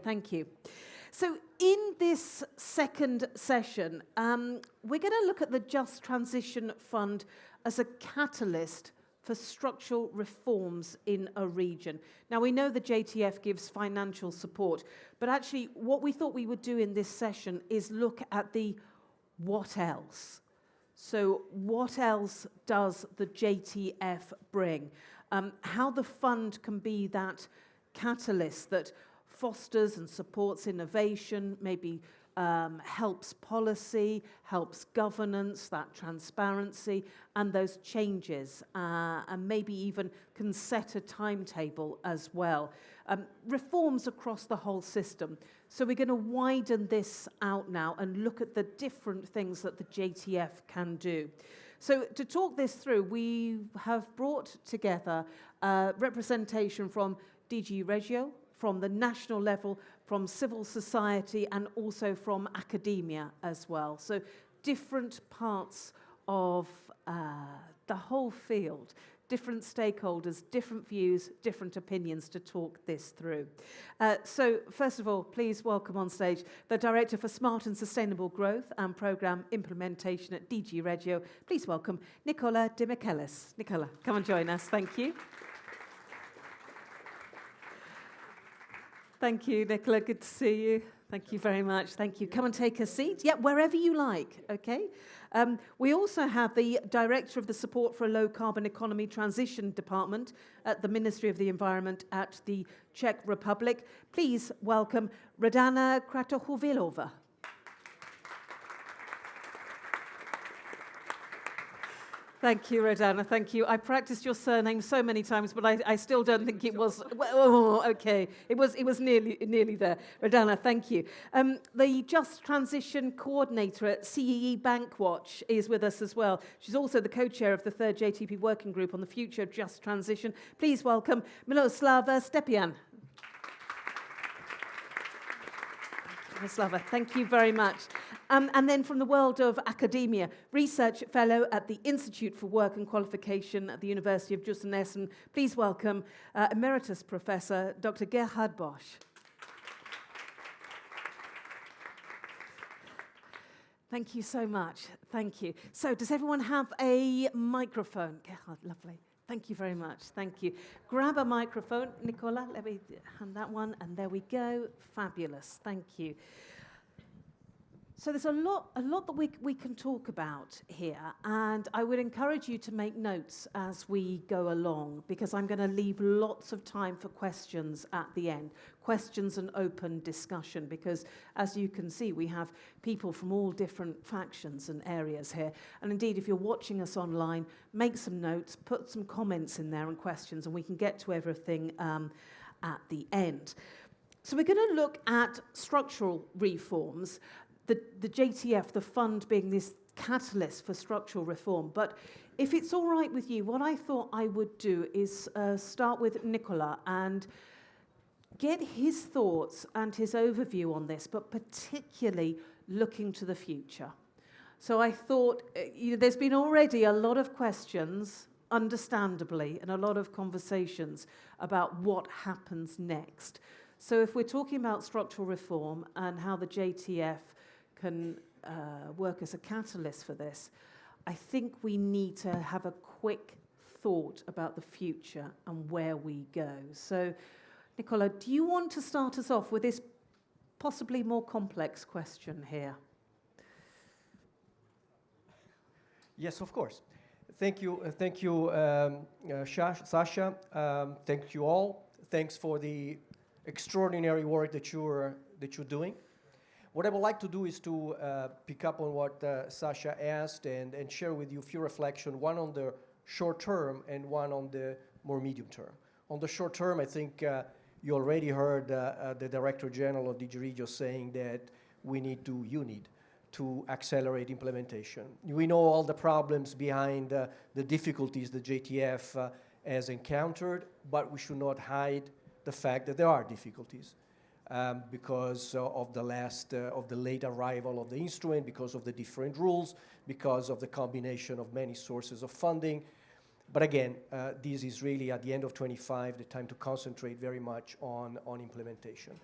great, thank you. So in this second session, we're going to look at the Just Transition Fund as a catalyst for structural reforms in a region. Now, we know the JTF gives financial support, but actually what we thought we would do in this session is look at the what else. So what else does the JTF bring? How the fund can be that catalyst that fosters and supports innovation, maybe helps policy, helps governance, that transparency, and those changes, and maybe even can set a timetable as well. Reforms across the whole system. So we're going to widen this out now and look at the different things that the JTF can do. So to talk this through, we have brought together representation from DG Regio, from the national level, from civil society, and also from academia as well. So different parts of the whole field, different stakeholders, different views, different opinions to talk this through. So first of all, please welcome on stage the Director for Smart and Sustainable Growth and Programme Implementation at DG Regio. Please welcome Nicola De Michelis. Nicola, come and join us. Thank you. Thank you, Nicola. Good to see you. Thank you very much. Thank you. Come and take a seat. Yeah, wherever you like, okay? We also have the Director of the Support for a Low Carbon Economy Transition Department at the Ministry of the Environment at the Czech Republic. Please welcome Radana Kratochvilova. Thank you, Radana, thank you. I practiced your surname so many times, but I still don't think it was, well, okay. It was nearly there. Radana, thank you. The Just Transition Coordinator at CEE Bankwatch is with us as well. She's also the co-chair of the third JTP Working Group on the future of Just Transition. Please welcome Miloslava Stepian. Miloslava, thank you very much. And then from the world of academia, Research Fellow at the Institute for Work and Qualification at the University of Essen. Please welcome Emeritus Professor Dr. Gerhard Bosch. Thank you so much. Thank you. So does everyone have a microphone? Gerhard, lovely. Thank you very much. Thank you. Grab a microphone. Nicola, let me hand that one. And there we go. Fabulous. Thank you. So there's a lot that we can talk about here, and I would encourage you to make notes as we go along, because I'm going to leave lots of time for questions at the end, questions and open discussion, because as you can see, we have people from all different factions and areas here. And indeed, if you're watching us online, make some notes, put some comments in there and questions, and we can get to everything at the end. So we're going to look at structural reforms. The JTF, the fund being this catalyst for structural reform. But if it's all right with you, what I thought I would do is start with Nicola and get his thoughts and his overview on this, but particularly looking to the future. So I thought, there's been already a lot of questions, understandably, and a lot of conversations about what happens next. So if we're talking about structural reform and how the JTF can work as a catalyst for this, I think we need to have a quick thought about the future and where we go. So, Nicola, do you want to start us off with this possibly more complex question here? Yes, of course. Thank you, Sasha. Thank you all. Thanks for the extraordinary work that you're doing. What I would like to do is to pick up on what Sasha asked and share with you a few reflections, one on the short term and one on the more medium term. On the short term, I think you already heard the Director General of DG Regio saying that you need to accelerate implementation. We know all the problems behind the difficulties the JTF has encountered, but we should not hide the fact that there are difficulties. Because of the late arrival of the instrument, because of the different rules, because of the combination of many sources of funding. But again, this is really at the end of 25, the time to concentrate very much on implementation.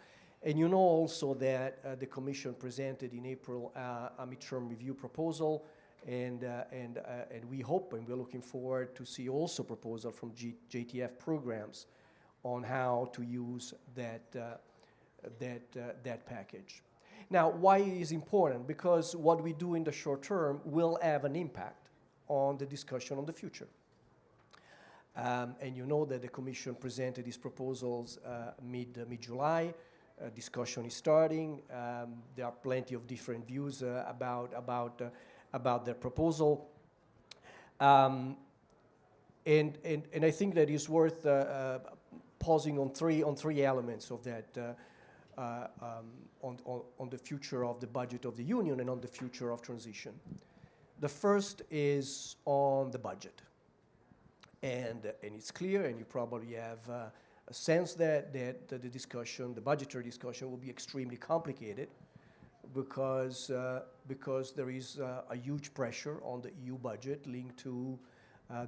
And you know also that the Commission presented in April a midterm review proposal, and we hope and we're looking forward to see also proposal from JTF programs on how to use that package. Now, why is important? Because what we do in the short term will have an impact on the discussion on the future. And you know that the Commission presented its proposals mid-July. Discussion is starting. There are plenty of different views about their proposal. And I think that it's worth pausing on three elements of that, on the future of the budget of the Union and on the future of transition. The first is on the budget. And it's clear, and you probably have a sense that the discussion, the budgetary discussion, will be extremely complicated because there is a huge pressure on the EU budget linked to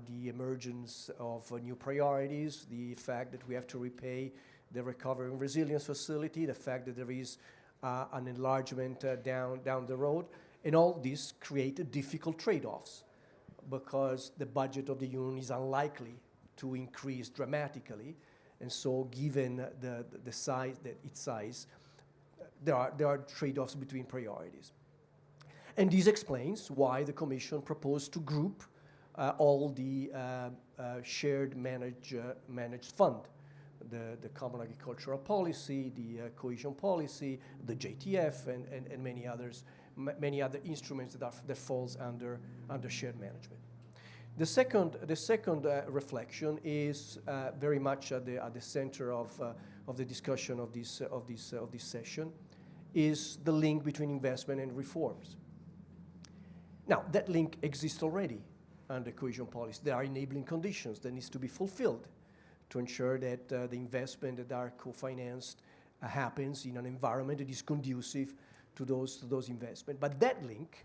the emergence of new priorities, the fact that we have to repay the Recovery and Resilience Facility, the fact that there is an enlargement down the road, and all this create difficult trade-offs because the budget of the Union is unlikely to increase dramatically, and so given its size, there are trade-offs between priorities. And this explains why the Commission proposed to group all the shared managed fund, the Common Agricultural Policy, the Cohesion Policy, the JTF, and many other instruments that falls under shared management. The second reflection is very much at the center of the discussion of this session, is the link between investment and reforms. Now, that link exists already under cohesion policy. There are enabling conditions that needs to be fulfilled to ensure that the investment that are co-financed happens in an environment that is conducive to those investments. But that link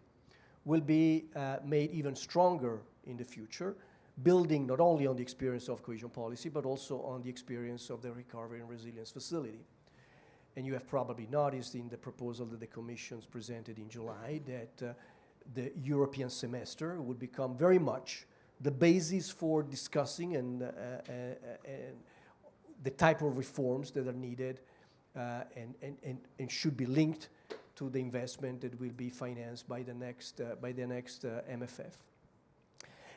will be made even stronger in the future, building not only on the experience of cohesion policy, but also on the experience of the Recovery and Resilience Facility. And you have probably noticed in the proposal that the Commission's presented in July that the European semester would become very much the basis for discussing and the type of reforms that are needed and should be linked to the investment that will be financed by the next MFF.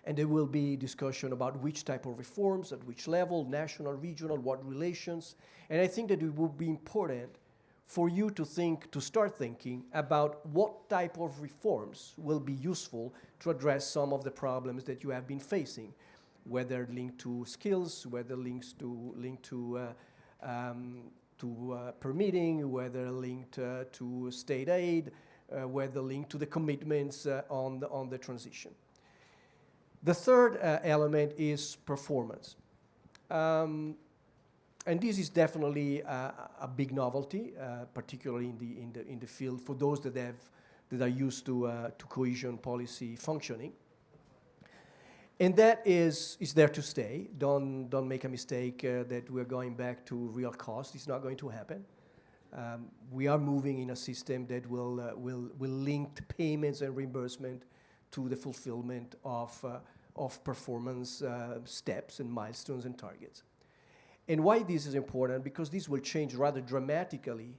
And there will be discussion about which type of reforms, at which level, national, regional, what relations. And I think that it would be important for you to start thinking about what type of reforms will be useful to address some of the problems that you have been facing, whether linked to skills, whether linked to permitting, whether linked to state aid, whether linked to the commitments on the transition. The third element is performance. And this is definitely a big novelty, particularly in the field for those that are used to cohesion policy functioning. And that is there to stay. Don't make a mistake that we're going back to real cost. It's not going to happen. We are moving in a system that will link payments and reimbursement to the fulfillment of performance steps and milestones and targets. And why this is important? Because this will change rather dramatically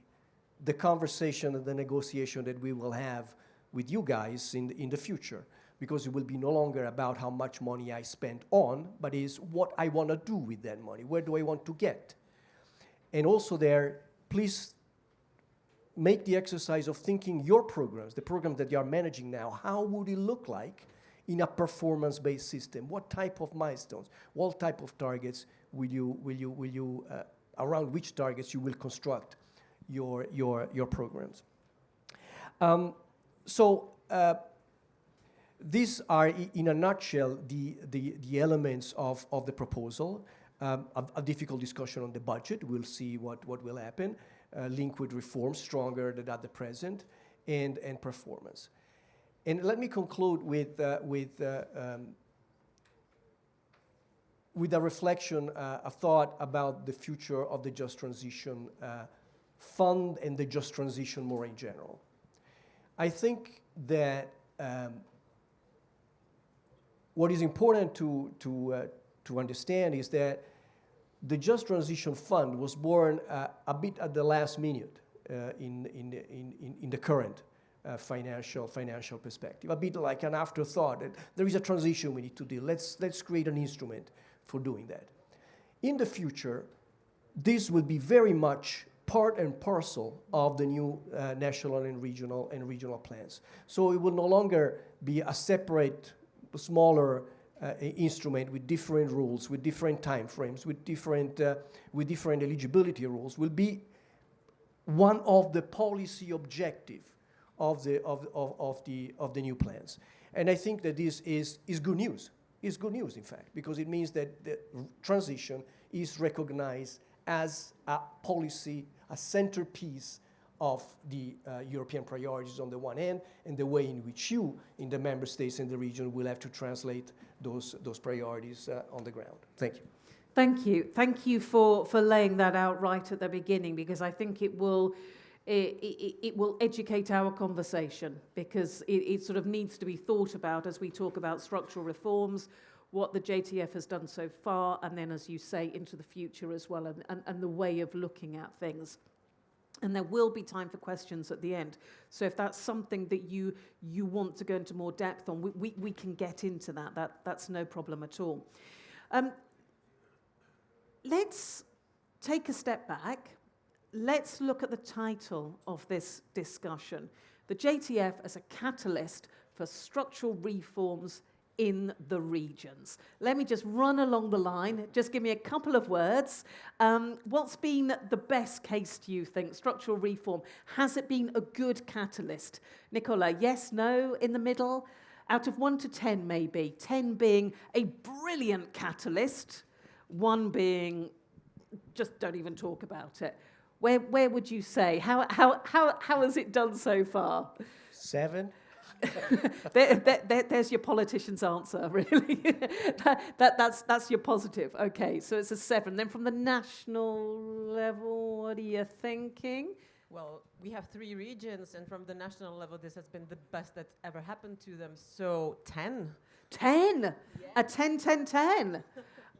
the conversation and the negotiation that we will have with you guys in the future. Because it will be no longer about how much money I spend on, but is what I want to do with that money. Where do I want to get? And also there, please make the exercise of thinking your programs, the programs that you are managing now, how would it look like in a performance-based system? What type of milestones? What type of targets will you around which targets you will construct your programs? These are, in a nutshell, the elements of the proposal. A difficult discussion on the budget. We'll see what will happen. Link with reforms stronger than at the present, and performance. And let me conclude with a reflection, a thought about the future of the just transition fund and the just transition more in general. I think that what is important to understand is that the Just Transition Fund was born a bit at the last minute in the current financial perspective, a bit like an afterthought. There is a transition we need to do. Let's create an instrument for doing that. In the future, this will be very much part and parcel of the new national and regional plans. So it will no longer be a separate, smaller instrument with different rules, with different time frames, with different eligibility rules. Will be one of the policy objective of the new plans. And I think that this is good news. It's good news, in fact, because it means that the transition is recognized as a policy, a centerpiece of the European priorities on the one hand, and the way in which you, in the member states and the region, will have to translate those priorities on the ground. Thank you. Thank you. Thank you for laying that out right at the beginning, because I think it will educate our conversation, because it sort of needs to be thought about as we talk about structural reforms, what the JTF has done so far, and then, as you say, into the future as well, and the way of looking at things. And there will be time for questions at the end. So if that's something that you want to go into more depth on, we can get into that. That's no problem at all. Let's take a step back. Let's look at the title of this discussion. The JTF as a catalyst for structural reforms in the regions. Let me just run along the line. Just give me a couple of words. What's been the best case, do you think? Structural reform. Has it been a good catalyst? Nicola, yes, no, in the middle? Out of 1 to 10, maybe. 10 being a brilliant catalyst, 1 being just don't even talk about it. Where would you say? How has it done so far? 7. There's your politician's answer, really. That's your positive. Okay, so it's a 7. Then from the national level, what are you thinking? Well, we have 3 regions, and from the national level, this has been the best that's ever happened to them. So 10. 10? Yeah. A 10.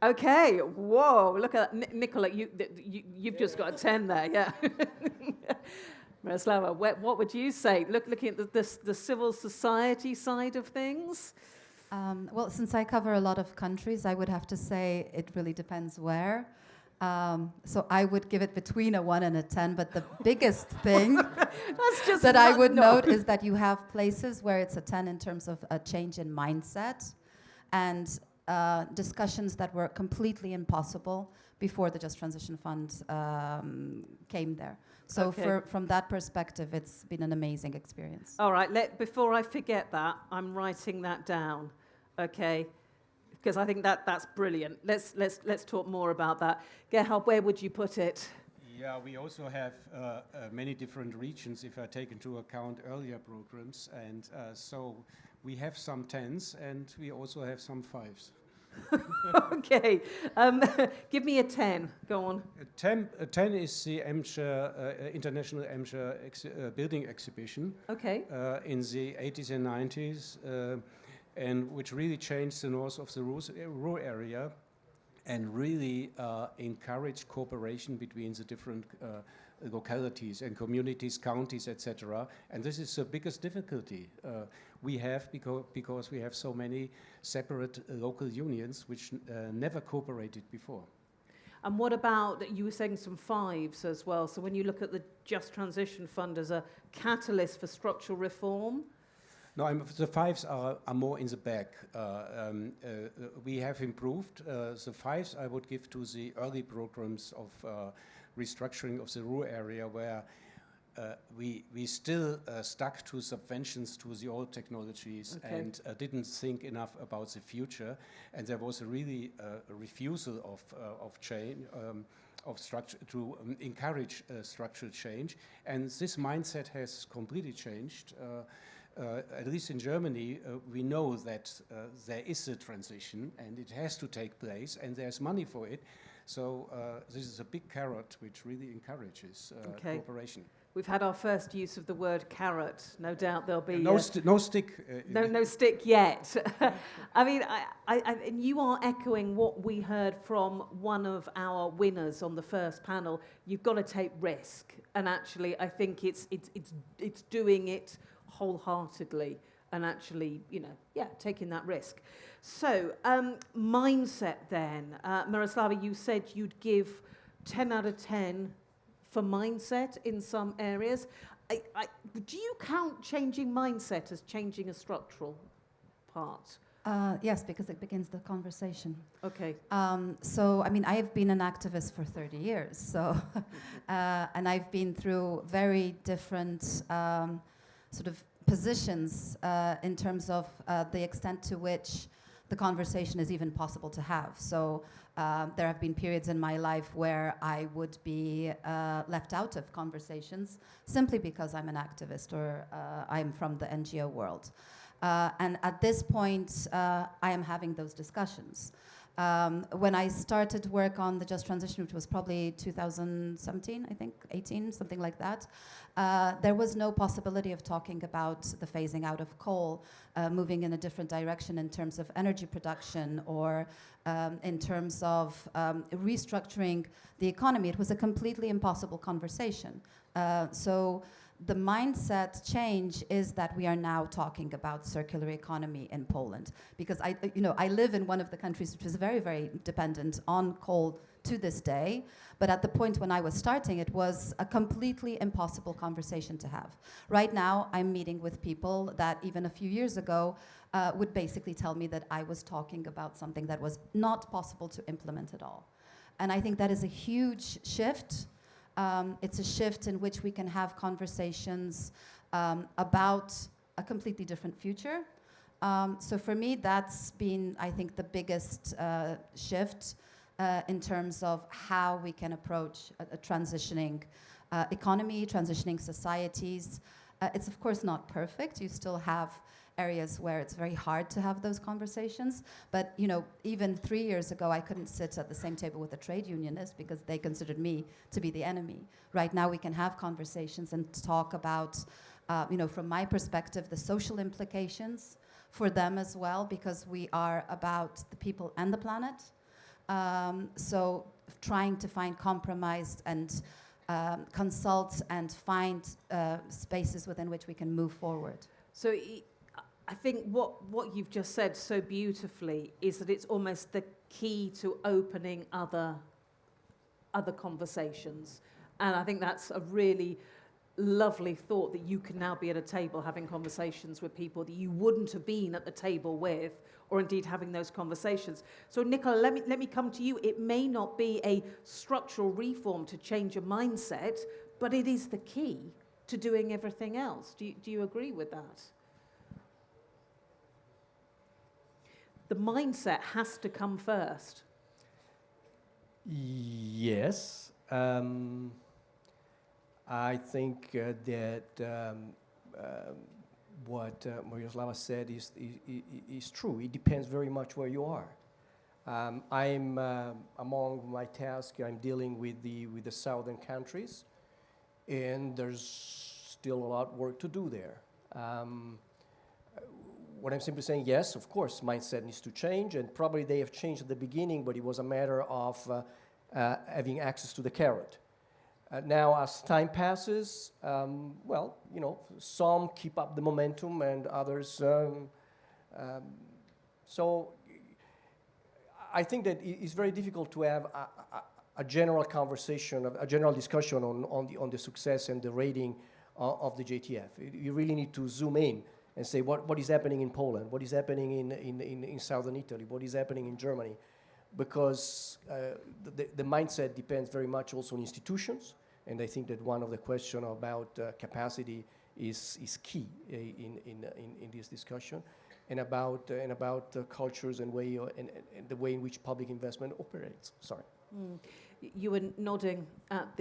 Okay, whoa, look at that. Nicola, you've just got a 10 there, yeah. Miroslava, what would you say? Looking at the civil society side of things? Well, since I cover a lot of countries, I would have to say it really depends where. So I would give it between a 1 and a 10, but the biggest thing that I would note is that you have places where it's a 10 in terms of a change in mindset and discussions that were completely impossible before the Just Transition Fund came there. So okay. From that perspective, it's been an amazing experience. All right, before I forget that, I'm writing that down, okay? Because I think that's brilliant. Let's talk more about that. Gerhard, where would you put it? Yeah, we also have many different regions if I take into account earlier programs, and so we have some 10s and we also have some 5s. Okay, give me a 10. Go on. A 10 is the International EMSHA Building Exhibition. Okay. In the 80s and 90s, and which really changed the north of the rural area and really encouraged cooperation between the different localities and communities, counties, etc. And this is the biggest difficulty we have because we have so many separate local unions which never cooperated before. And what about, you were saying some 5s as well, so when you look at the Just Transition Fund as a catalyst for structural reform? No, the 5s are more in the back. We have improved. The 5s I would give to the early programs of restructuring of the rural area where we still stuck to subventions to the old technologies okay. and didn't think enough about the future. And there was a really refusal of change, of structure to encourage structural change. And this mindset has completely changed. At least in Germany, we know that there is a transition and it has to take place and there's money for it. So this is a big carrot which really encourages Okay. cooperation. We've had our first use of the word carrot. No doubt there'll be No stick. no stick yet. I mean, and you are echoing what we heard from one of our winners on the first panel. You've got to take risk, and actually, I think it's doing it wholeheartedly, and actually, taking that risk. So, mindset then, Miroslava, you said you'd give 10 out of 10 for mindset in some areas. Do you count changing mindset as changing a structural part? Yes, because it begins the conversation. Okay. So, I mean, I have been an activist for 30 years, so, and I've been through very different sort of positions in terms of the extent to which the conversation is even possible to have. So there have been periods in my life where I would be left out of conversations simply because I'm an activist or I'm from the NGO world. And at this point, I am having those discussions. When I started work on the Just Transition, which was probably 2017, I think, 18, something like that, there was no possibility of talking about the phasing out of coal, moving in a different direction in terms of energy production or in terms of restructuring the economy. It was a completely impossible conversation. So the mindset change is that we are now talking about circular economy in Poland, because I live in one of the countries which is very, very dependent on coal to this day. But at the point when I was starting, it was a completely impossible conversation to have. Right now, I'm meeting with people that even a few years ago would basically tell me that I was talking about something that was not possible to implement at all. And I think that is a huge shift. It's a shift in which we can have conversations about a completely different future. So for me, that's been, I think, the biggest shift in terms of how we can approach a transitioning economy, transitioning societies. It's of course not perfect. You still have areas where it's very hard to have those conversations. But even 3 years ago, I couldn't sit at the same table with a trade unionist because they considered me to be the enemy. Right now, we can have conversations and talk about, from my perspective, the social implications for them as well, because we are about the people and the planet. So trying to find compromise and consult and find spaces within which we can move forward. So I think what you've just said so beautifully is that it's almost the key to opening other conversations. And I think that's a really lovely thought, that you can now be at a table having conversations with people that you wouldn't have been at the table with, or indeed having those conversations. So Nicola, let me come to you. It may not be a structural reform to change a mindset, but it is the key to doing everything else. Do you agree with that? The mindset has to come first. Yes. I think that what Miroslava said is true. It depends very much where you are. I'm among my tasks, I'm dealing with the southern countries, and there's still a lot of work to do there. What I'm simply saying, yes, of course, mindset needs to change, and probably they have changed at the beginning, but it was a matter of having access to the carrot. Now, as time passes, some keep up the momentum and others. So I think that it's very difficult to have a general conversation, a general discussion on the success and the rating of the JTF. You really need to zoom in and say what is happening in Poland, what is happening in southern Italy, what is happening in Germany, because the mindset depends very much also on institutions, and I think that one of the questions about capacity is key in this discussion, and about cultures and the way in which public investment operates. Sorry. Mm. You were nodding at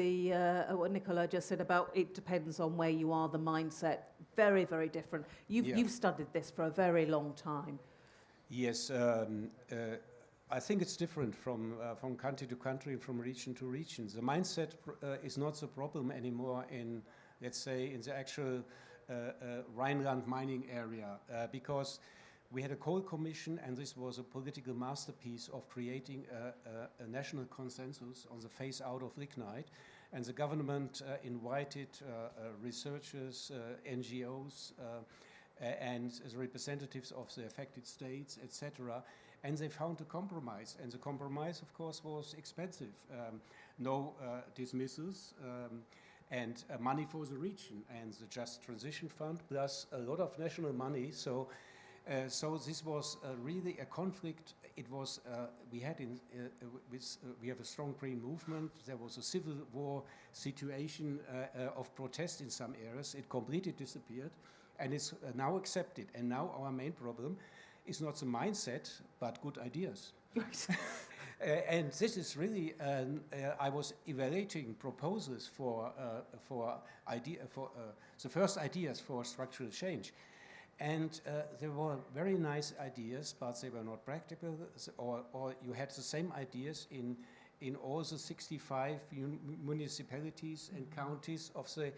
what Nicola just said about it depends on where you are, the mindset. Very, very different. You've studied this for a very long time. Yes, I think it's different from country to country and from region to region. The mindset is not the problem anymore in, let's say, in the actual Rhineland mining area, because we had a coal commission, and this was a political masterpiece of creating a national consensus on the phase out of lignite. And the government invited researchers, NGOs, and the representatives of the affected states, etc. And they found a compromise. And the compromise, of course, was expensive. No dismissals, and money for the region, and the Just Transition Fund, plus a lot of national money. So this was really a conflict. It was we had we have a strong green movement. There was a civil war situation of protest in some areas. It completely disappeared, and it's now accepted. And now our main problem is not the mindset, but good ideas. And this is really. I was evaluating proposals for the first ideas for structural change. And there were very nice ideas, but they were not practical, or you had the same ideas in all the 65 municipalities and counties of the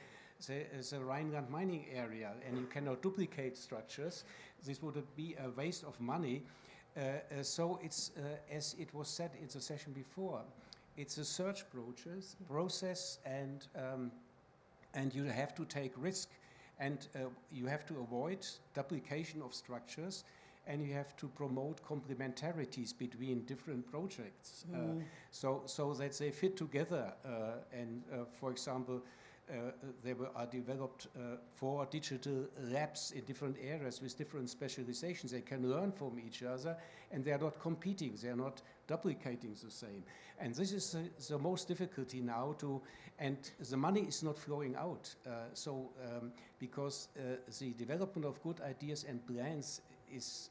Rhineland mining area, and you cannot duplicate structures. This would be a waste of money. So it's, as it was said in the session before, it's a search process, and you have to take risk. And you have to avoid duplication of structures, and you have to promote complementarities between different projects, so that they fit together. For example, there are developed 4 digital labs in different areas with different specializations. They can learn from each other, and they are not competing. They are not duplicating the same. And this is the most difficulty now and the money is not flowing out. Because the development of good ideas and plans is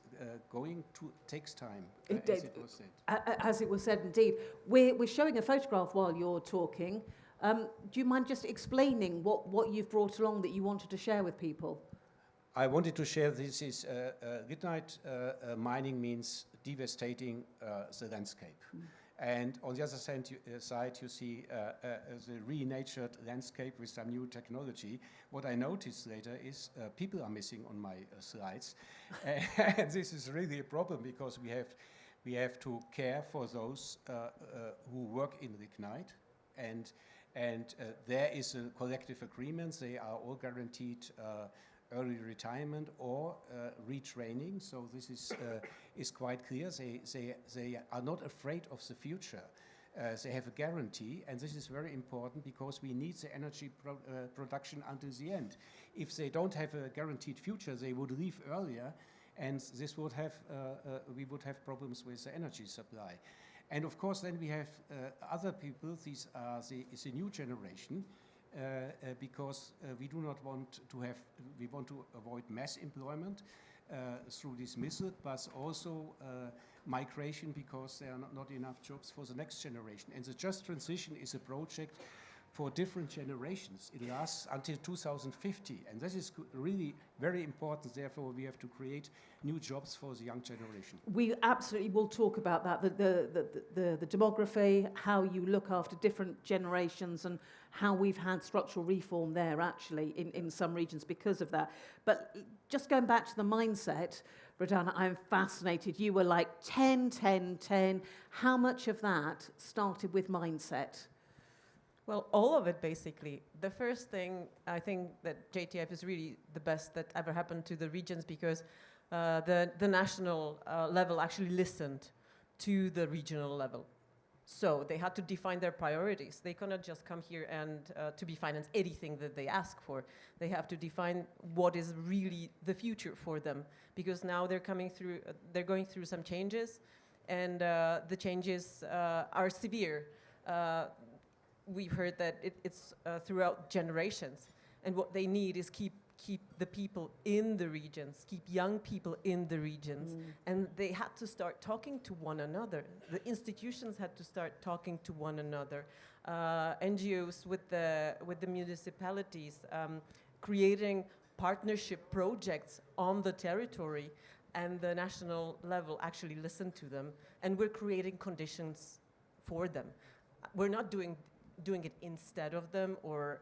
going to takes time, as it was said. As it was said, indeed. We're showing a photograph while you're talking. Do you mind just explaining what you've brought along that you wanted to share with people? I wanted to share this is lignite mining means devastating the landscape. And on the other side, you see the renatured landscape with some new technology. What I noticed later is people are missing on my slides. And this is really a problem, because we have to care for those who work in lignite. And there is a collective agreement. They are all guaranteed early retirement or retraining. So this is quite clear. They are not afraid of the future. They have a guarantee, and this is very important because we need the energy production until the end. If they don't have a guaranteed future, they would leave earlier, and this would have we would have problems with the energy supply. And of course, then we have other people. These are the new generation. Because we do not want to have, we want to avoid mass employment through dismissal, but also migration, because there are not enough jobs for the next generation. And the Just Transition is a project for different generations. It lasts until 2050, and this is really very important. Therefore, we have to create new jobs for the young generation. We absolutely will talk about that, the demography, how you look after different generations, and how we've had structural reform there, actually, in some regions because of that. But just going back to the mindset, Rodana, I'm fascinated. You were like 10, 10, 10. How much of that started with mindset? Well, all of it, basically. The first thing, I think that JTF is really the best that ever happened to the regions, because the national level actually listened to the regional level. So they had to define their priorities. They cannot just come here and to be financed anything that they ask for. They have to define what is really the future for them, because now they're going through some changes, and the changes are severe. We've heard that it's throughout generations, and what they need is keep the people in the regions, keep young people in the regions, and they had to start talking to one another. The institutions had to start talking to one another. NGOs with the municipalities, creating partnership projects on the territory, and the national level actually listen to them, and we're creating conditions for them. We're not doing it instead of them, or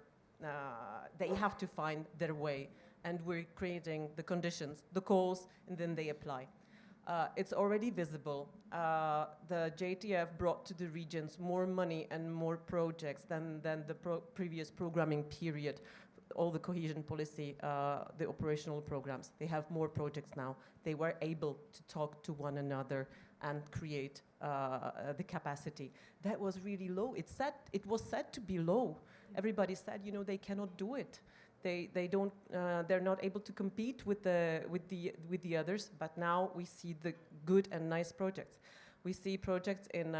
they have to find their way, and we're creating the conditions, the calls, and then they apply. It's already visible. The JTF brought to the regions more money and more projects than the previous programming period. All the cohesion policy, the operational programs, they have more projects now. They were able to talk to one another and create the capacity. That was really low. It was said to be low. Everybody said, you know, they cannot do it. They're not able to compete with the others. But now we see the good and nice projects. We see projects in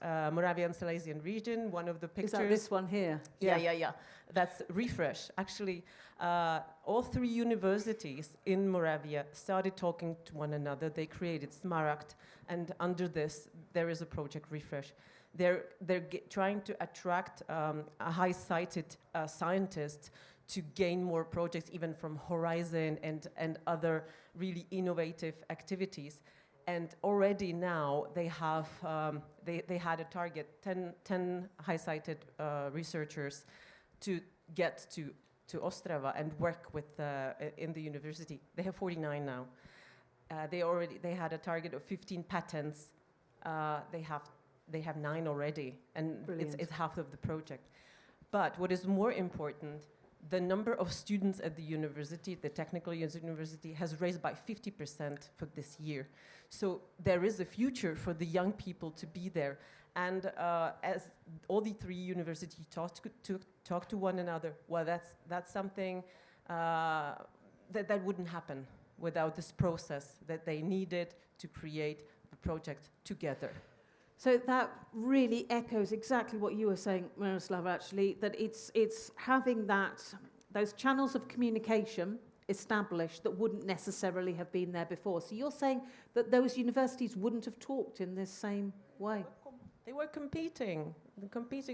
Moravian Silesian region. One of the pictures. Is that this one here? Yeah. That's Refresh. Actually, all three universities in Moravia started talking to one another. They created Smaragd, and under this, there is a project Refresh. They're trying to attract a high-cited scientists to gain more projects, even from Horizon and other really innovative activities. And already now they have they had a target 10 high-cited researchers to get to Ostrava and work with in the university. They have 49 now. They had a target of 15 patents. They have 9 already, and it's half of the project. But what is more important, the number of students at the university, the technical university, has raised by 50% for this year. So there is a future for the young people to be there. And as all the three universities talk to one another, well, that's something that wouldn't happen without this process that they needed to create the project together. So that really echoes exactly what you were saying, Miroslava, actually, that it's having those channels of communication established that wouldn't necessarily have been there before. So you're saying that those universities wouldn't have talked in this same way? They were competing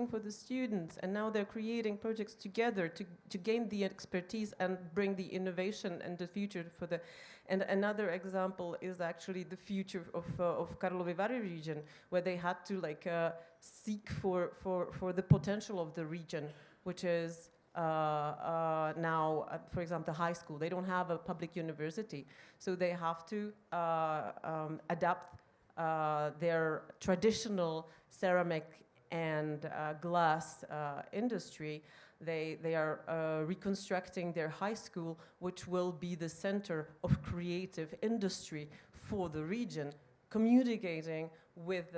for the students, and now they're creating projects together to gain the expertise and bring the innovation and the future for the. And another example is actually the future of Karlovy Vary region, where they had to seek for the potential of the region, which is now, for example, the high school. They don't have a public university, so they have to adapt their traditional ceramic and glass industry. They are reconstructing their high school, which will be the center of creative industry for the region, communicating with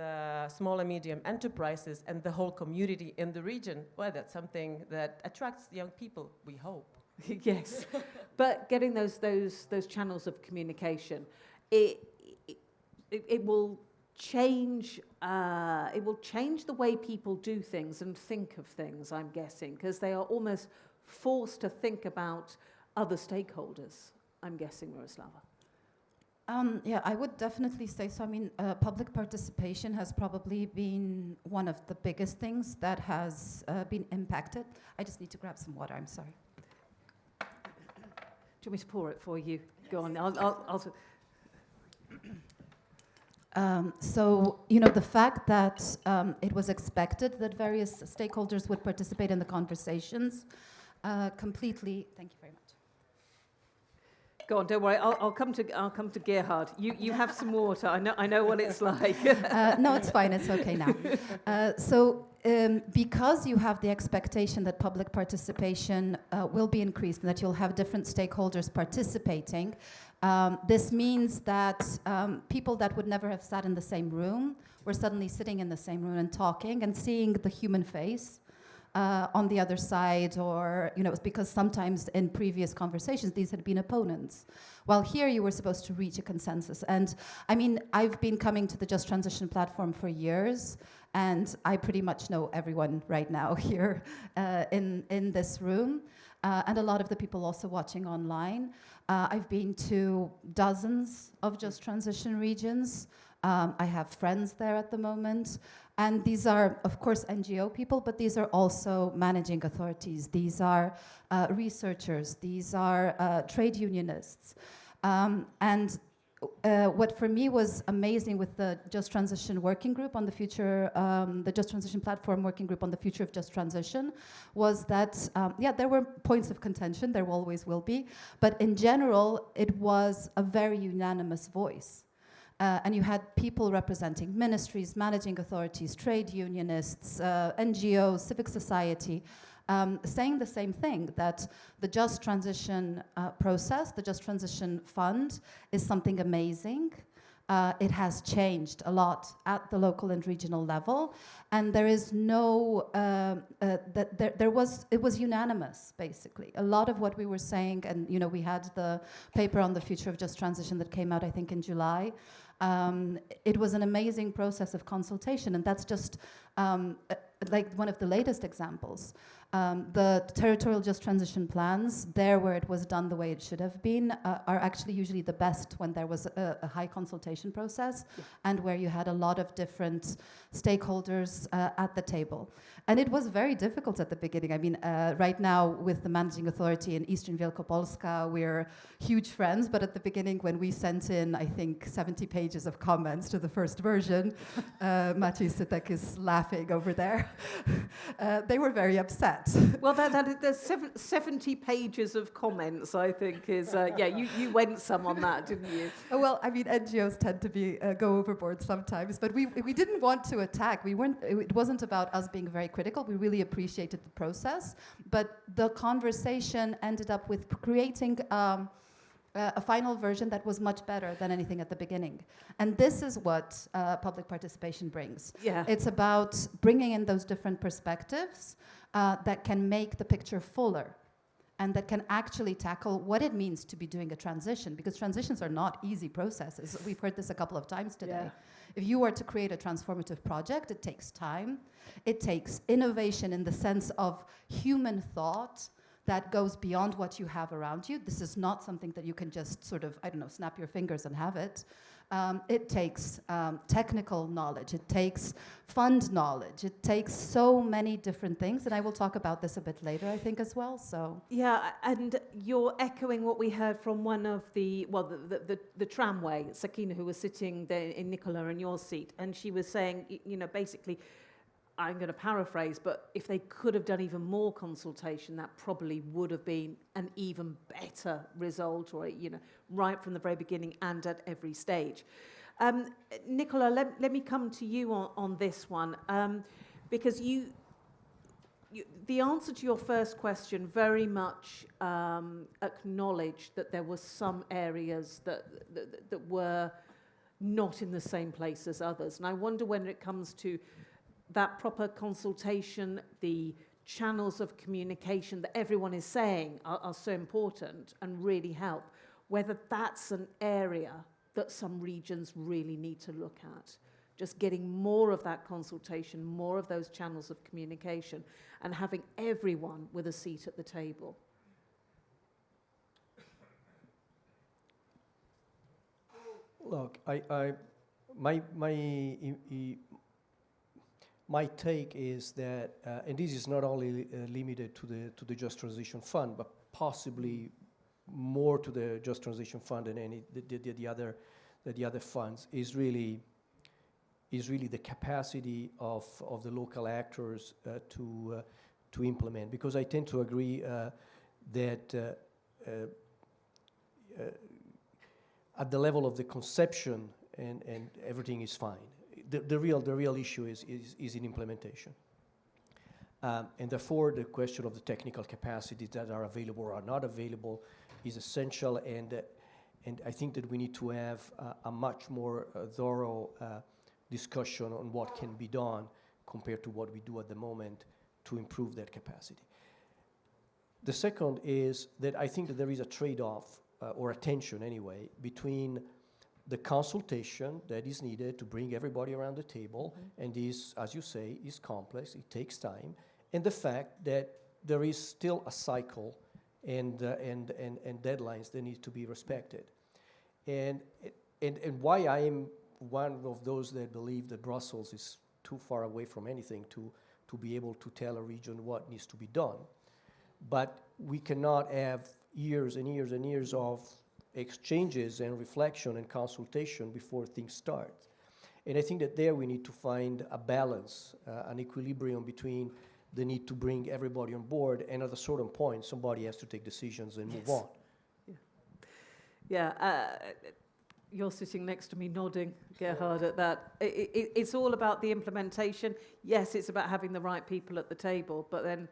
small and medium enterprises and the whole community in the region. Well, that's something that attracts young people, we hope. Yes, but getting those channels of communication, it will change. It will change the way people do things and think of things, I'm guessing, because they are almost forced to think about other stakeholders, I'm guessing, Miroslava. Yeah, I would definitely say so. I mean, public participation has probably been one of the biggest things that has been impacted. I just need to grab some water, I'm sorry. Do you want me to pour it for you? Go on, I'll So, you know, the fact that it was expected that various stakeholders would participate in the conversations completely. Thank you very much. Go on, don't worry. I'll come to Gerhard. You have some water. I know what it's like. No, it's fine. It's okay now. Because you have the expectation that public participation will be increased and that you'll have different stakeholders participating, this means that people that would never have sat in the same room were suddenly sitting in the same room and talking and seeing the human face on the other side, or, you know, it's because sometimes in previous conversations these had been opponents. While here you were supposed to reach a consensus. And I mean, I've been coming to the Just Transition platform for years, and I pretty much know everyone right now here in this room, and a lot of the people also watching online. I've been to dozens of Just Transition regions. I have friends there at the moment. And these are, of course, NGO people, but these are also managing authorities. These are researchers. These are trade unionists. And what for me was amazing with the Just Transition working group on the future, the Just Transition platform working group on the future of Just Transition, was that, yeah, there were points of contention, there always will be, but in general, it was a very unanimous voice. And you had people representing ministries, managing authorities, trade unionists, NGOs, civic society, saying the same thing, that the Just Transition process, the Just Transition Fund, is something amazing. It has changed a lot at the local and regional level, and there is no, it was unanimous, basically. A lot of what we were saying, and you know, we had the paper on the future of Just Transition that came out, I think, in July. It was an amazing process of consultation, and that's just like one of the latest examples. The territorial Just Transition plans, there where it was done the way it should have been, are actually usually the best when there was a high consultation process, and where you had a lot of different stakeholders at the table. And it was very difficult at the beginning. I mean, right now with the managing authority in Eastern Wielkopolska, we're huge friends, but at the beginning when we sent in, I think, 70 pages of comments to the first version, Maciej Sytek is laughing over there, they were very upset. Well, there's 70 pages of comments, I think, is, yeah, you went some on that, didn't you? Well, I mean, NGOs tend to be go overboard sometimes, but we didn't want to attack. It wasn't about us being very critical. We really appreciated the process, but the conversation ended up with creating a final version that was much better than anything at the beginning. And this is what public participation brings. Yeah. It's about bringing in those different perspectives that can make the picture fuller, and that can actually tackle what it means to be doing a transition, because transitions are not easy processes. We've heard this a couple of times today. Yeah. If you were to create a transformative project, it takes time. It takes innovation in the sense of human thought that goes beyond what you have around you. This is not something that you can just sort of, I don't know, snap your fingers and have it. It takes technical knowledge, it takes fund knowledge, it takes so many different things, and I will talk about this a bit later, I think, as well. So yeah, and you're echoing what we heard from one of the, well, the tramway, Sakina, who was sitting there in Nicola in your seat, and she was saying, you know, basically, I'm going to paraphrase, but if they could have done even more consultation, that probably would have been an even better result, or, you know, right from the very beginning and at every stage. Nicola, let me come to you on this one, because you, the answer to your first question very much acknowledged that there were some areas that were not in the same place as others. And I wonder, when it comes to that proper consultation, the channels of communication that everyone is saying are so important and really help, whether that's an area that some regions really need to look at. Just getting more of that consultation, more of those channels of communication, and having everyone with a seat at the table. Look, my take is that, and this is not only limited to the Just Transition Fund, but possibly more to the Just Transition Fund than any the other funds, is really the capacity of the local actors to implement. Because I tend to agree that at the level of the conception and everything is fine. The real issue is in implementation. And therefore, the question of the technical capacities that are available or are not available is essential, and I think that we need to have a much more thorough discussion on what can be done compared to what we do at the moment to improve that capacity. The second is that I think that there is a trade-off, or a tension anyway, between the consultation that is needed to bring everybody around the table, and this, as you say, is complex, it takes time, and the fact that there is still a cycle and deadlines that need to be respected. And why I am one of those that believe that Brussels is too far away from anything to be able to tell a region what needs to be done. But we cannot have years and years and years of exchanges and reflection and consultation before things start. And I think that there we need to find a balance, an equilibrium between the need to bring everybody on board, and at a certain point, somebody has to take decisions and move on. Yeah, you're sitting next to me nodding, Gerhard, at that. It's all about the implementation. Yes, it's about having the right people at the table, but then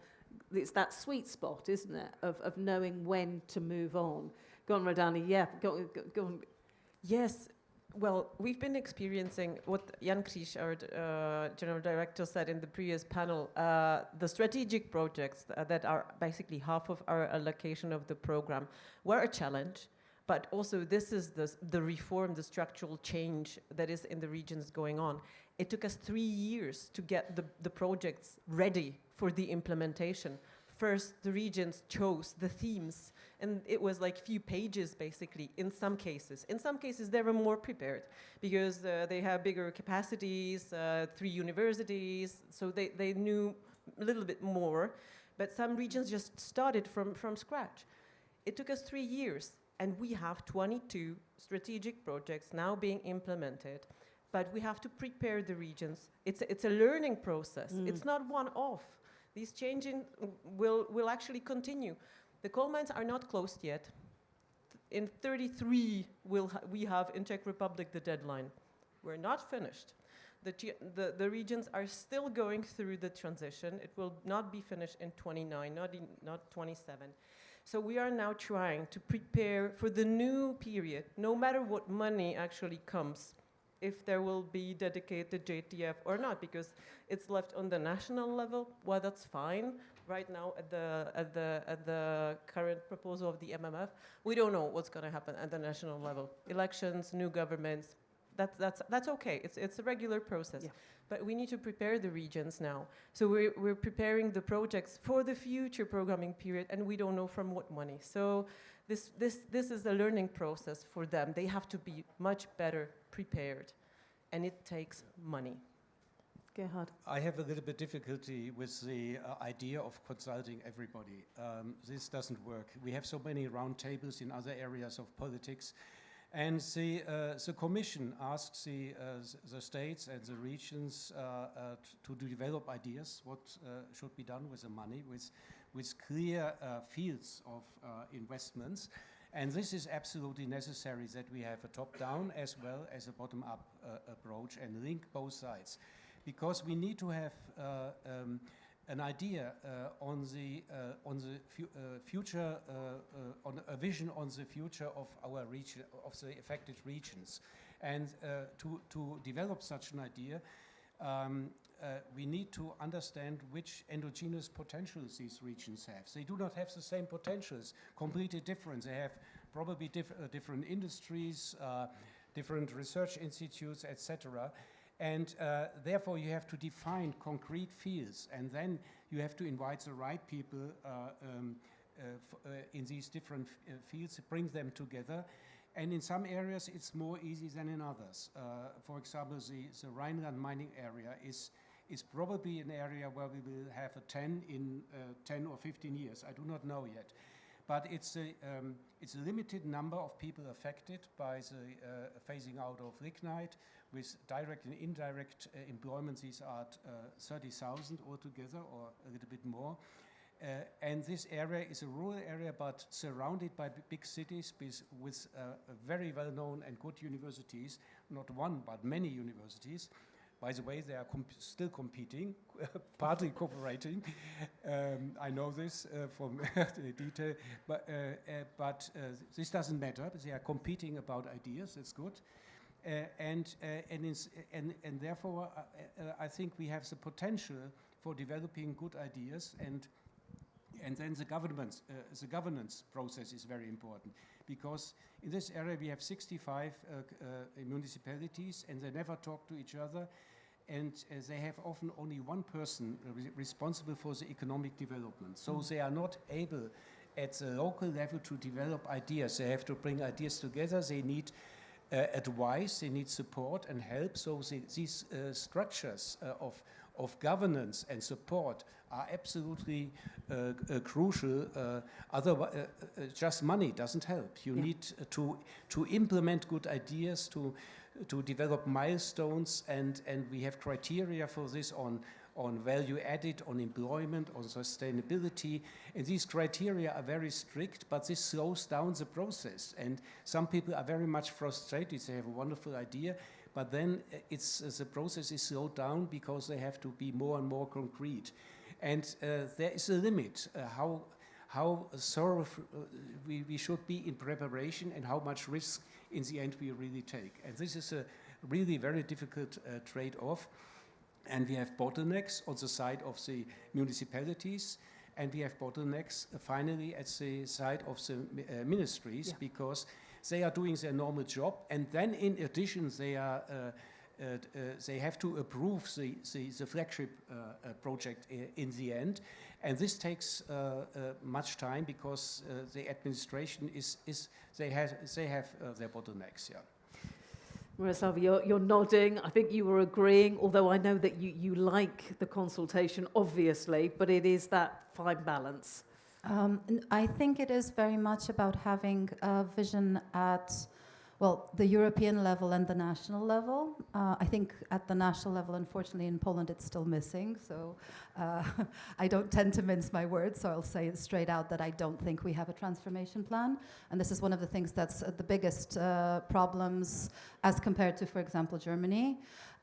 it's that sweet spot, isn't it, of knowing when to move on. Go on, Radani. Yeah, go on. Yes. Well, we've been experiencing what Jan Krisch, our General Director, said in the previous panel. The strategic projects that are basically half of our allocation of the program were a challenge, but also this is the reform, the structural change that is in the regions going on. It took us 3 years to get the projects ready for the implementation. First, the regions chose the themes, and it was like few pages, basically, in some cases. In some cases, they were more prepared, because they have bigger capacities, 3 universities, so they knew a little bit more, but some regions just started from scratch. It took us 3 years, and we have 22 strategic projects now being implemented, but we have to prepare the regions. It's a learning process. It's not one-off. These changes will actually continue. The coal mines are not closed yet. In 33, we have in Czech Republic the deadline. We're not finished. The regions are still going through the transition. It will not be finished in 29, not 27. So we are now trying to prepare for the new period, no matter what money actually comes, if there will be dedicated JTF or not, because it's left on the national level. Well, that's fine. Right now, at the current proposal of the MMF, we don't know what's going to happen at the national level. Elections, new governments, that's okay. It's a regular process. Yeah. But we need to prepare the regions now. So we're preparing the projects for the future programming period, and we don't know from what money. So this is a learning process for them. They have to be much better prepared, and it takes money. Gerhard. I have a little bit difficulty with the idea of consulting everybody. This doesn't work. We have so many round tables in other areas of politics, and the Commission asks the states and the regions to develop ideas, what should be done with the money, with clear fields of investments. And this is absolutely necessary, that we have a top-down as well as a bottom-up approach and link both sides. Because we need to have an idea on the future, on a vision on the future of our region, of the affected regions. And to develop such an idea, we need to understand which endogenous potentials these regions have. They do not have the same potentials, completely different. They have probably different industries, different research institutes, etc. And therefore you have to define concrete fields, and then you have to invite the right people in these different fields, bring them together. And in some areas it's more easy than in others. For example, the Rhineland mining area is probably an area where we will have a 10 in 10 or 15 years. I do not know yet. But it's a limited number of people affected by the phasing out of lignite. With direct and indirect employment, these are 30,000 altogether, or a little bit more. And this area is a rural area, but surrounded by big cities with very well-known and good universities, not one, but many universities. By the way, they are still competing, partly cooperating. I know this from the detail, but this doesn't matter. They are competing about ideas. That's good. And therefore, I think we have the potential for developing good ideas, and then the governance process is very important, because in this area we have 65 municipalities, and they never talk to each other, and they have often only one person responsible for the economic development. So they are not able at the local level to develop ideas. They have to bring ideas together. They need advice, they need support and help. So these structures of of governance and support are absolutely crucial. Otherwise, just money doesn't help. You need to implement good ideas, to develop milestones, and we have criteria for this on value added, on employment, on sustainability. And these criteria are very strict, but this slows down the process. And some people are very much frustrated. They have a wonderful idea, but then the process is slowed down because they have to be more and more concrete. And there is a limit how thorough we should be in preparation and how much risk in the end we really take. And this is a really very difficult trade-off. And we have bottlenecks on the side of the municipalities, and we have bottlenecks finally at the side of the ministries, because they are doing their normal job, and then in addition they have to approve the flagship project in the end, and this takes much time because the administration they have their bottlenecks. Yeah. Miroslava, you're nodding. I think you were agreeing, although I know that you like the consultation, obviously, but it is that fine balance. I think it is very much about having a vision at, well, the European level and the national level. I think at the national level, unfortunately, in Poland, it's still missing. So I don't tend to mince my words, so I'll say it straight out that I don't think we have a transformation plan. And this is one of the things that's the biggest problems as compared to, for example, Germany.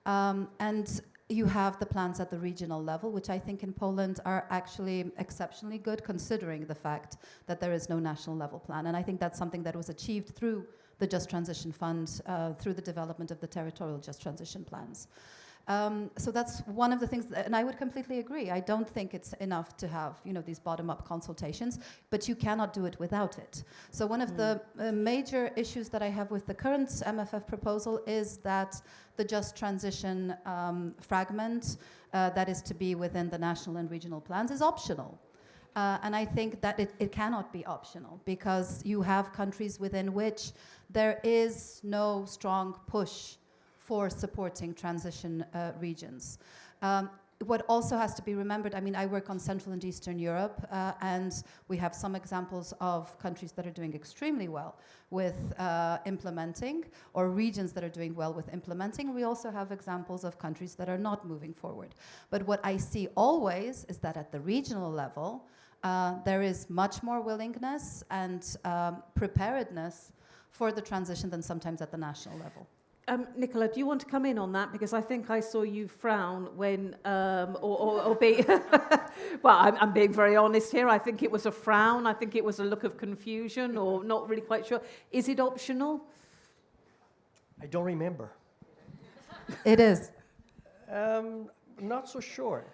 And you have the plans at the regional level, which I think in Poland are actually exceptionally good, considering the fact that there is no national level plan. And I think that's something that was achieved through the Just Transition Fund, through the development of the territorial Just Transition plans. So that's one of the things, and I would completely agree. I don't think it's enough to have, these bottom-up consultations, but you cannot do it without it. So one of the major issues that I have with the current MFF proposal is that the Just Transition fragment that is to be within the national and regional plans is optional. And I think that it cannot be optional, because you have countries within which there is no strong push for supporting transition regions. What also has to be remembered, I work on Central and Eastern Europe, and we have some examples of countries that are doing extremely well with implementing, or regions that are doing well with implementing. We also have examples of countries that are not moving forward. But what I see always is that at the regional level, there is much more willingness and preparedness for the transition than sometimes at the national level. Nicola, do you want to come in on that? Because I think I saw you frown when, or be, well, I'm being very honest here. I think it was a frown. I think it was a look of confusion, or not really quite sure. Is it optional? I don't remember. It is. Not so sure.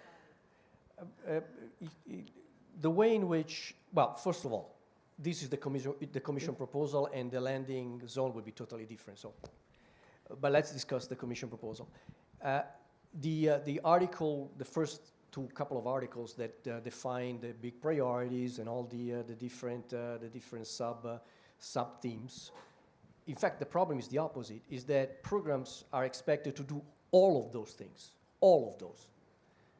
The way in which, well, first of all, this is the commission proposal, and the landing zone would be totally different. So, but let's discuss the Commission proposal. The article, the first couple of articles that define the big priorities and all the different sub themes. In fact, the problem is the opposite: is that programs are expected to do all of those things, all of those.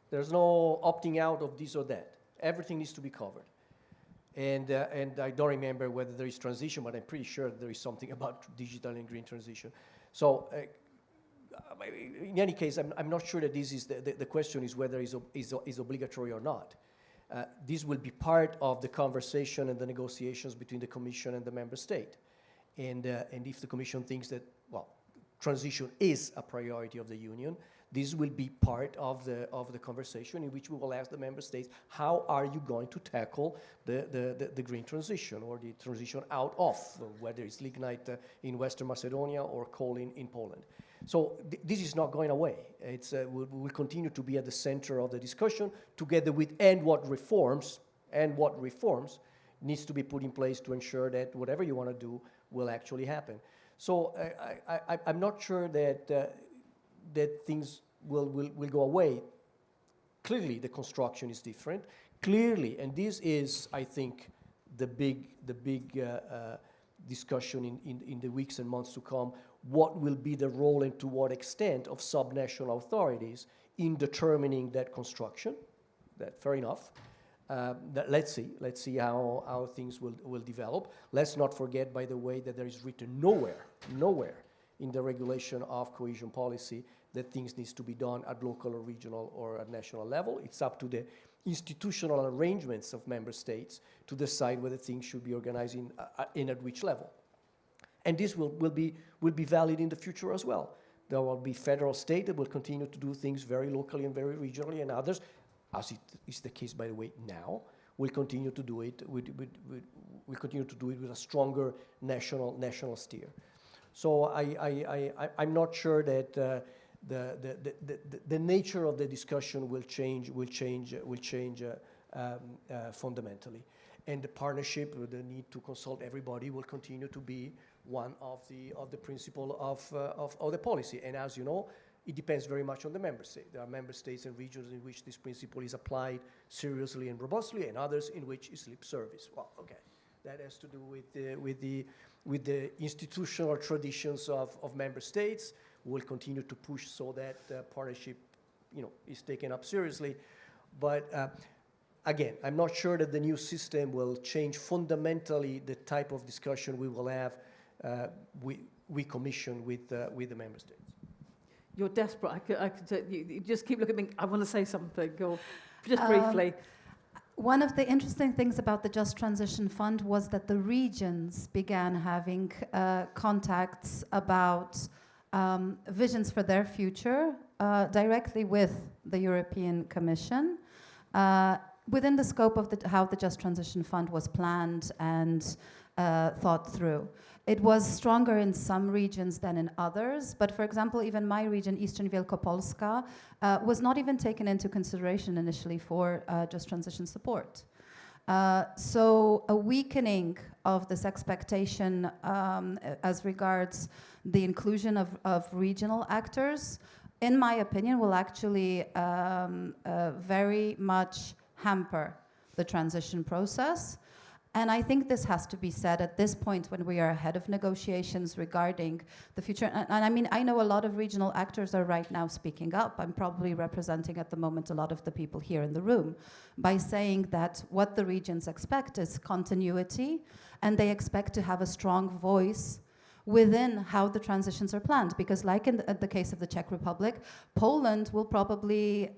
There's no opting out of this or that. Everything needs to be covered. And I don't remember whether there is transition, but I'm pretty sure there is something about digital and green transition. So in any case, I'm not sure that this is the question is whether is obligatory or not. This will be part of the conversation and the negotiations between the Commission and the Member State. And if the Commission thinks that, well, transition is a priority of the Union, this will be part of the conversation in which we will ask the Member States, how are you going to tackle the green transition, or the transition out of, whether it's lignite in Western Macedonia or coal in Poland. So this is not going away. It's will continue to be at the center of the discussion, together with what reforms needs to be put in place to ensure that whatever you want to do will actually happen. So I'm not sure that things will go away. Clearly, the construction is different. Clearly, and this is, I think, the big discussion in the weeks and months to come. What will be the role, and to what extent, of subnational authorities in determining that construction. That fair enough. Let's see how things will develop. Let's not forget, by the way, that there is written nowhere in the regulation of cohesion policy that things needs to be done at local or regional or at national level. It's up to the institutional arrangements of member states to decide whether things should be organized in at which level. And this will be valid in the future as well. There will be federal state that will continue to do things very locally and very regionally, and others, as it is the case, by the way, now, will continue to do it with a stronger national steer. So I'm not sure that the nature of the discussion will change fundamentally, and the partnership, the need to consult everybody, will continue to be one of the principle of the policy. And as you know, it depends very much on the member state. There are member states and regions in which this principle is applied seriously and robustly, and others in which it's lip service. Well, okay, that has to do with the institutional traditions of member states. We'll continue to push so that partnership, is taken up seriously. But again, I'm not sure that the new system will change fundamentally the type of discussion we will have. We commission with the member states. You're desperate. I could you just keep looking at me. I want to say something, or just briefly. One of the interesting things about the Just Transition Fund was that the regions began having contacts about visions for their future directly with the European Commission within the scope of how the Just Transition Fund was planned and thought through. It was stronger in some regions than in others, but for example, even my region, Eastern Wielkopolska, was not even taken into consideration initially for Just Transition support. So a weakening of this expectation as regards the inclusion of regional actors, in my opinion, will actually very much hamper the transition process. And I think this has to be said at this point when we are ahead of negotiations regarding the future. And I mean, I know a lot of regional actors are right now speaking up. I'm probably representing at the moment a lot of the people here in the room by saying that what the regions expect is continuity, and they expect to have a strong voice within how the transitions are planned. Because like in the case of the Czech Republic, Poland will probably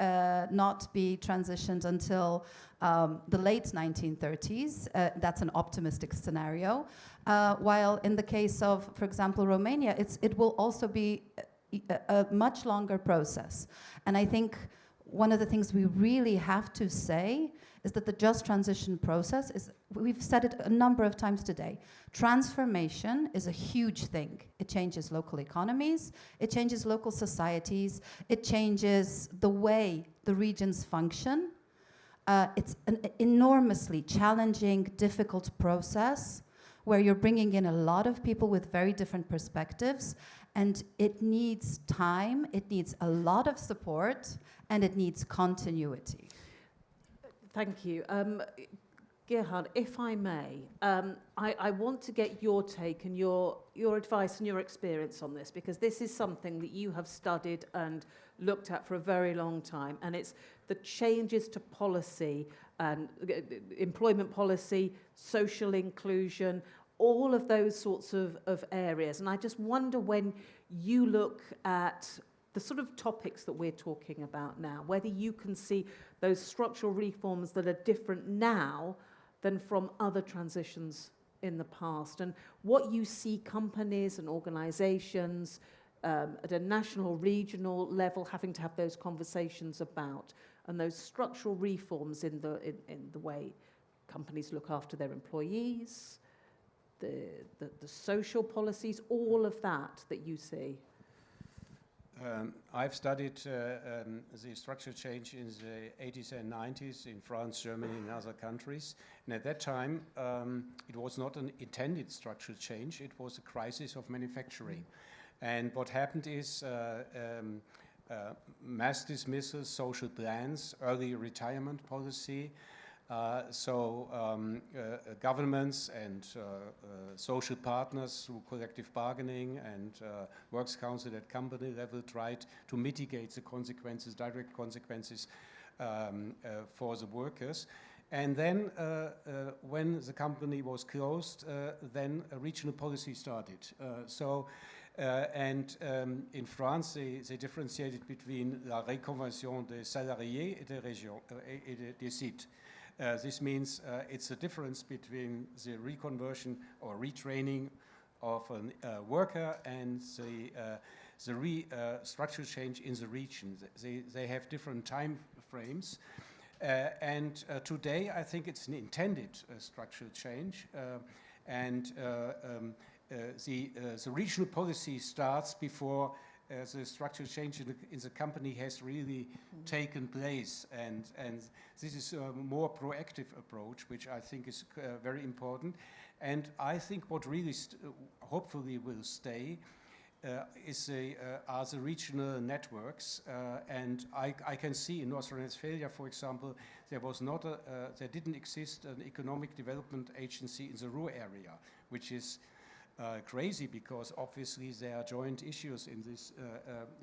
not be transitioned until the late 1930s. That's an optimistic scenario. While in the case of, for example, Romania, it will also be a much longer process. And I think one of the things we really have to say is that the Just Transition process is, we've said it a number of times today, transformation is a huge thing. It changes local economies, it changes local societies, it changes the way the regions function. It's an enormously challenging, difficult process where you're bringing in a lot of people with very different perspectives, and it needs time, it needs a lot of support, and it needs continuity. Thank you. Gerhard, if I may, I want to get your take and your advice and your experience on this, because this is something that you have studied and looked at for a very long time, and it's the changes to policy and employment policy, social inclusion, all of those sorts of areas. And I just wonder, when you look at the sort of topics that we're talking about now, whether you can see those structural reforms that are different now than from other transitions in the past, and what you see companies and organizations at a national, regional level having to have those conversations about, and those structural reforms in the way companies look after their employees, the social policies, all of that you see. I've studied the structural change in the 80s and 90s in France, Germany, and other countries. And at that time, it was not an intended structural change, it was a crisis of manufacturing. And what happened is mass dismissals, social plans, early retirement policy, Governments and social partners through collective bargaining and works council at company level tried to mitigate the consequences, direct consequences for the workers. And then when the company was closed, then a regional policy started. In France, they differentiated between la reconversion des salariés et des régions, des sites. This means it's a difference between the reconversion or retraining of a worker and the structural change in the region. They have different time frames. Today, I think it's an intended structural change. The regional policy starts before the structural change in the company has really taken place, and this is a more proactive approach, which I think is very important. And I think what really hopefully will stay are the regional networks. And I can see in North Rhine-Westphalia, for example, there didn't exist an economic development agency in the rural area, which is crazy because obviously there are joint issues in this,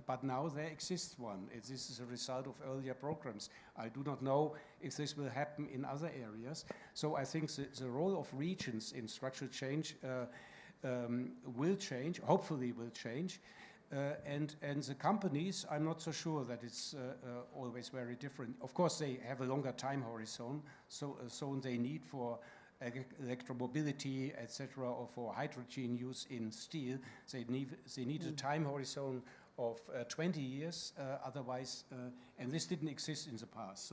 but now there exists one. This is a result of earlier programs. I do not know if this will happen in other areas. So I think the role of regions in structural change will change, hopefully will change. And the companies, I'm not so sure that it's always very different. Of course, they have a longer time horizon, so they need for electromobility, etc., or for hydrogen use in steel, they need a time horizon of 20 years. Otherwise, and this didn't exist in the past.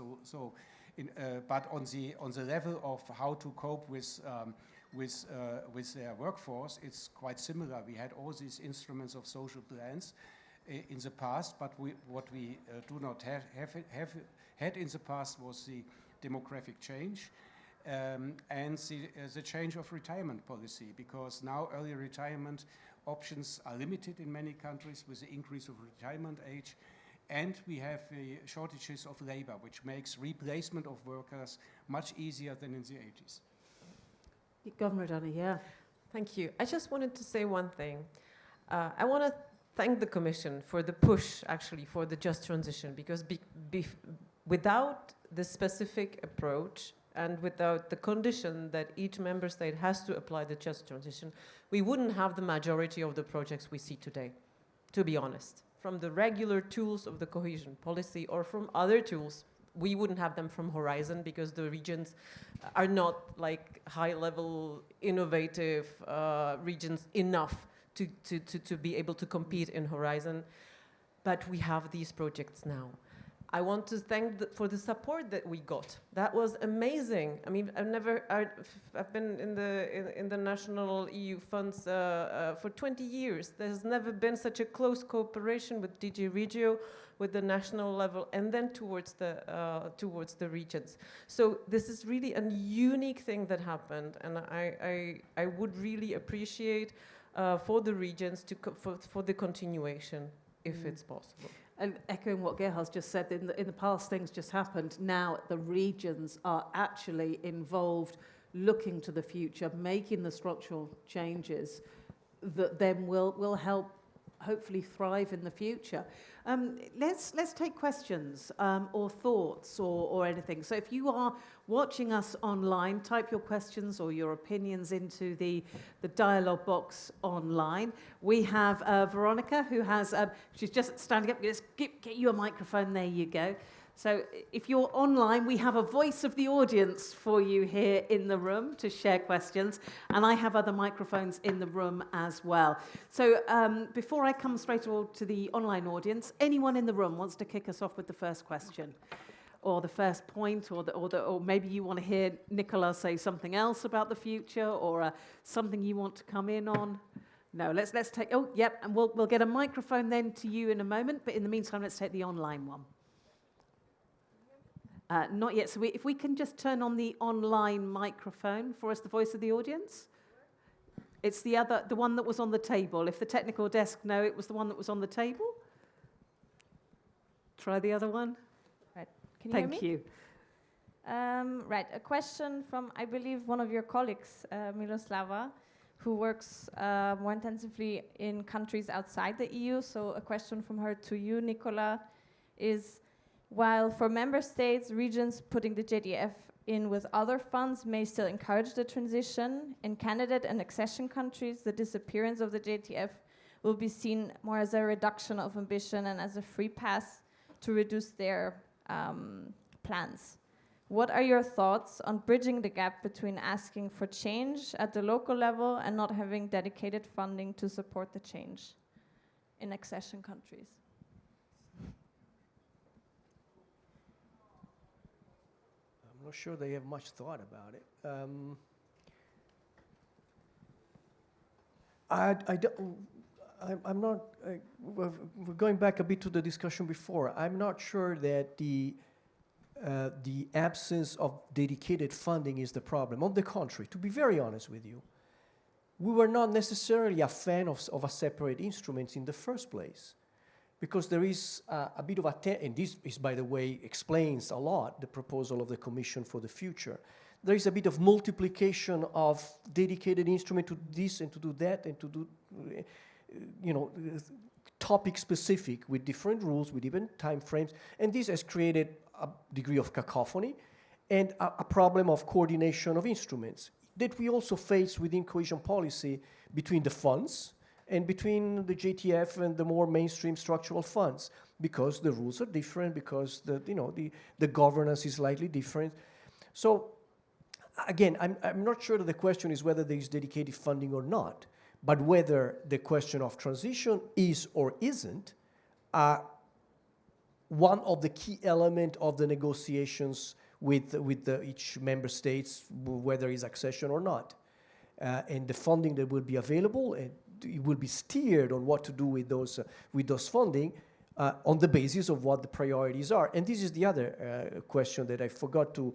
But on the level of how to cope with their workforce, it's quite similar. We had all these instruments of social plans in the past, but what we do not have had in the past was the demographic change. And the change of retirement policy, because now early retirement options are limited in many countries with the increase of retirement age, and we have shortages of labor, which makes replacement of workers much easier than in the 80s. Governor O'Donnell, yeah. Thank you. I just wanted to say one thing. I want to thank the Commission for the push, actually, for the just transition, because without the specific approach and without the condition that each member state has to apply the just transition, we wouldn't have the majority of the projects we see today, to be honest. From the regular tools of the cohesion policy or from other tools, we wouldn't have them from Horizon because the regions are not like high-level, innovative regions enough to be able to compete in Horizon. But we have these projects now. I want to thank for the support that we got. That was amazing. I mean, I've been in the national EU funds for 20 years. There's never been such a close cooperation with DG Regio, with the national level, and then towards the regions. So this is really a unique thing that happened, and I would really appreciate for the regions for the continuation, if it's possible. And echoing what Gerhard's just said, in the past things just happened. Now the regions are actually involved, looking to the future, making the structural changes that then will help hopefully thrive in the future. Let's take questions or thoughts or anything. So if you are watching us online, type your questions or your opinions into the dialogue box online. We have Veronica, who has, she's just standing up. Let's get you a microphone. There you go. So if you're online, we have a voice of the audience for you here in the room to share questions, and I have other microphones in the room as well. So before I come straight to the online audience, anyone in the room wants to kick us off with the first question, or the first point, or maybe you want to hear Nicola say something else about the future, or something you want to come in on? No, let's take. Oh, yep, and we'll get a microphone then to you in a moment. But in the meantime, let's take the online one. Not yet. So if we can just turn on the online microphone for us, the voice of the audience. It's the one that was on the table. If the technical desk know it was the one that was on the table. Try the other one. Right. Can you hear me? Thank you. Right, a question from, I believe, one of your colleagues, Miroslava, who works more intensively in countries outside the EU. So a question from her to you, Nicola, is while for member states, regions putting the JTF in with other funds may still encourage the transition, in candidate and accession countries, the disappearance of the JTF will be seen more as a reduction of ambition and as a free pass to reduce their plans. What are your thoughts on bridging the gap between asking for change at the local level and not having dedicated funding to support the change in accession countries? I'm not sure they have much thought about it. I'm not, we're going back a bit to the discussion before. I'm not sure that the absence of dedicated funding is the problem. On the contrary, to be very honest with you, we were not necessarily a fan of a separate instrument in the first place, because there is a bit of and this is, by the way, explains a lot the proposal of the Commission for the future. There is a bit of multiplication of dedicated instrument to this and to do that and to do, topic specific with different rules, with different time frames, and this has created a degree of cacophony and a problem of coordination of instruments that we also face within cohesion policy between the funds and between the JTF and the more mainstream structural funds, because the rules are different, because the governance is slightly different. So again, I'm not sure that the question is whether there is dedicated funding or not, but whether the question of transition is or isn't one of the key elements of the negotiations with each member states, whether it's accession or not. And the funding that will be available, and it will be steered on what to do with those funding on the basis of what the priorities are. And this is the other question that I forgot to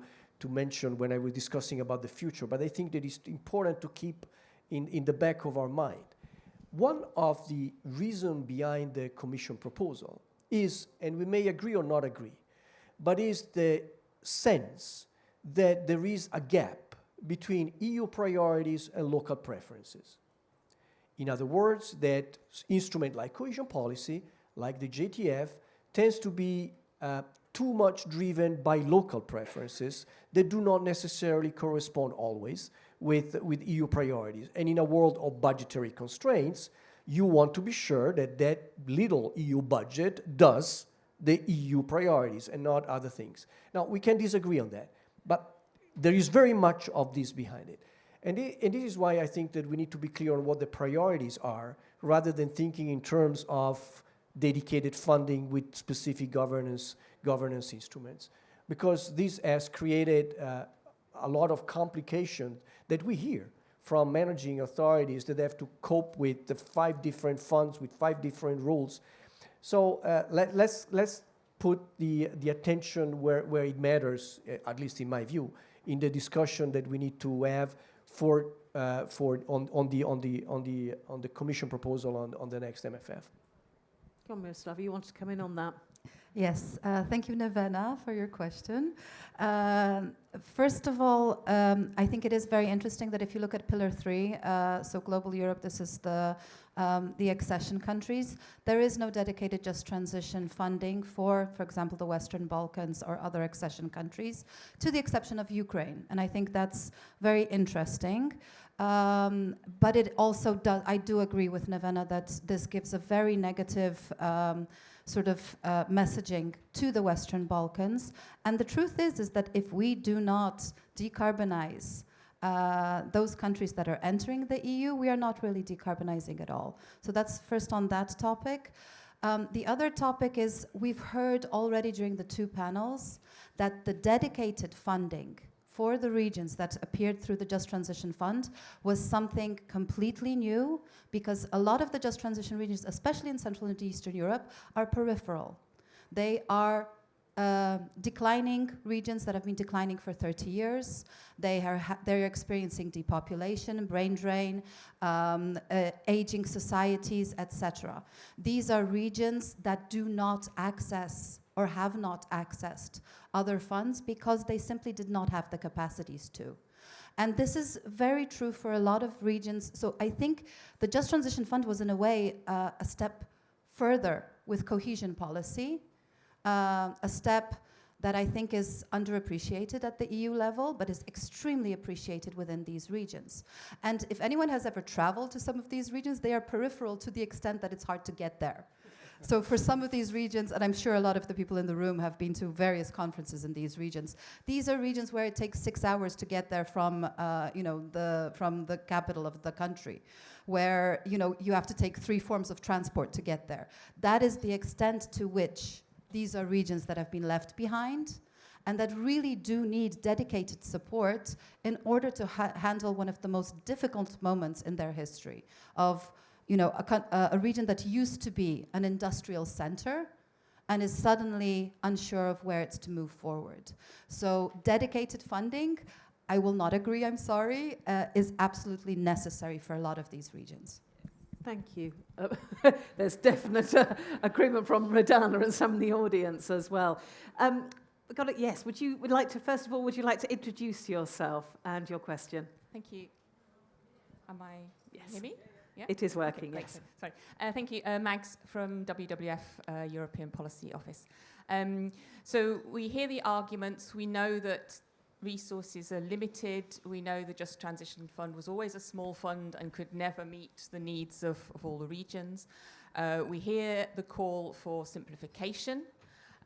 mention when I was discussing about the future, but I think that it's important to keep in the back of our mind. One of the reasons behind the Commission proposal is, and we may agree or not agree, but is the sense that there is a gap between EU priorities and local preferences. In other words, that instrument like cohesion policy, like the JTF, tends to be too much driven by local preferences that do not necessarily correspond always with EU priorities. And in a world of budgetary constraints, you want to be sure that that little EU budget does the EU priorities and not other things. Now, we can disagree on that, but there is very much of this behind it. And this is why I think that we need to be clear on what the priorities are, rather than thinking in terms of dedicated funding with specific governance instruments. Because this has created a lot of complication that we hear from managing authorities that have to cope with the 5 different funds with 5 different rules. So let's put the attention where it matters, at least in my view, in the discussion that we need to have on the Commission proposal on the next MFF. Come on, Miroslava, you want to come in on that? Yes, thank you, Nevena, for your question. First of all, I think it is very interesting that if you look at Pillar 3, so Global Europe, this is the accession countries, there is no dedicated just transition funding for example, the Western Balkans or other accession countries, to the exception of Ukraine. And I think that's very interesting. But it also does, I do agree with Nevena that this gives a very negative messaging to the Western Balkans. And the truth is that if we do not decarbonize those countries that are entering the EU, we are not really decarbonizing at all. So that's first on that topic. The other topic is we've heard already during the 2 panels that the dedicated funding for the regions that appeared through the Just Transition Fund was something completely new, because a lot of the Just Transition regions, especially in Central and Eastern Europe, are peripheral. They are declining regions that have been declining for 30 years. They're experiencing depopulation, brain drain, aging societies, etc. These are regions that do not access or have not accessed other funds because they simply did not have the capacities to. And this is very true for a lot of regions. So I think the Just Transition Fund was in a way a step further with cohesion policy, a step that I think is underappreciated at the EU level, but is extremely appreciated within these regions. And if anyone has ever traveled to some of these regions, they are peripheral to the extent that it's hard to get there. So for some of these regions, and I'm sure a lot of the people in the room have been to various conferences in these are regions where it takes 6 hours to get there from, from the capital of the country, where, you have to take 3 forms of transport to get there. That is the extent to which these are regions that have been left behind and that really do need dedicated support in order to handle one of the most difficult moments in their history of a region that used to be an industrial center and is suddenly unsure of where it's to move forward. So dedicated funding, I will not agree, I'm sorry, is absolutely necessary for a lot of these regions. Thank you. There's definite agreement from Radana and some in the audience as well. Got it, yes, would you like to introduce yourself and your question? Thank you. Am I... Yes. Hear me? Yeah? It is working, Okay, yes. Sorry. Thank you. Mags from WWF, European Policy Office. So we hear the arguments. We know that resources are limited. We know the Just Transition Fund was always a small fund and could never meet the needs of all the regions. We hear the call for simplification,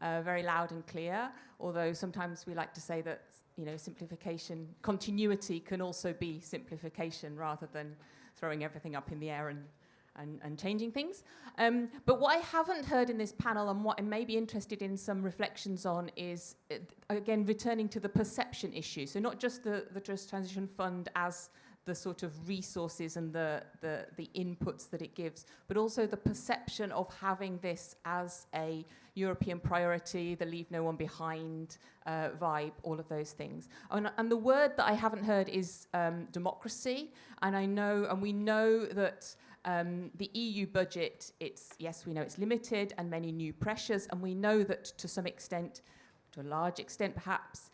very loud and clear, although sometimes we like to say that simplification, continuity can also be simplification rather than throwing everything up in the air and changing things. But what I haven't heard in this panel and what I may be interested in some reflections on is, again, returning to the perception issue. So not just the Just Transition Fund as the sort of resources and the inputs that it gives, but also the perception of having this as a European priority, the leave no one behind vibe, all of those things. And the word that I haven't heard is democracy. And we know that the EU budget, we know it's limited and many new pressures, and we know that to some extent, to a large extent perhaps,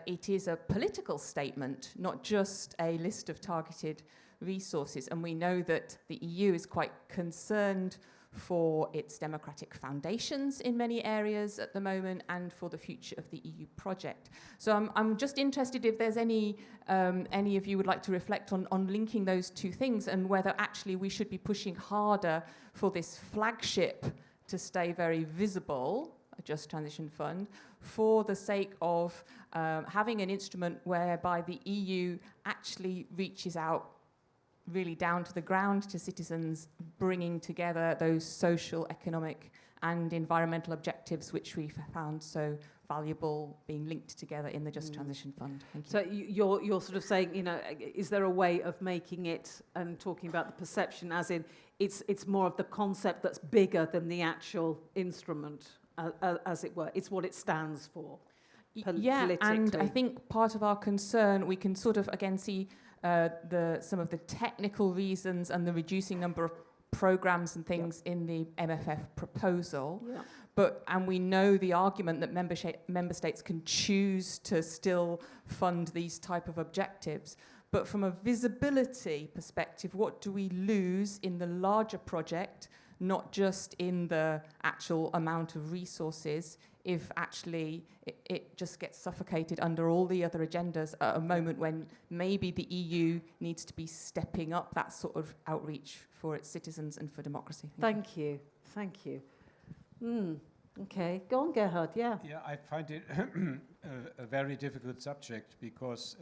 it is a political statement, not just a list of targeted resources. And we know that the EU is quite concerned for its democratic foundations in many areas at the moment and for the future of the EU project. So I'm just interested if there's any of you would like to reflect on linking those two things and whether actually we should be pushing harder for this flagship to stay very visible, a Just Transition Fund, for the sake of having an instrument whereby the EU actually reaches out really down to the ground to citizens, bringing together those social, economic and environmental objectives which we've found so valuable being linked together in the Just Transition Fund. Thank you. So you're sort of saying, is there a way of making it and talking about the perception as in it's more of the concept that's bigger than the actual instrument, as it were. It's what it stands for. Yeah, and I think part of our concern, we can sort of again see some of the technical reasons and the reducing number of programs and things in the MFF proposal. Yeah. And we know the argument that member states can choose to still fund these type of objectives. But from a visibility perspective, what do we lose in the larger project, not just in the actual amount of resources, if actually it just gets suffocated under all the other agendas at a moment when maybe the EU needs to be stepping up that sort of outreach for its citizens and for democracy. Thank you. Okay, go on, Gerhard, yeah. Yeah, I find it a very difficult subject because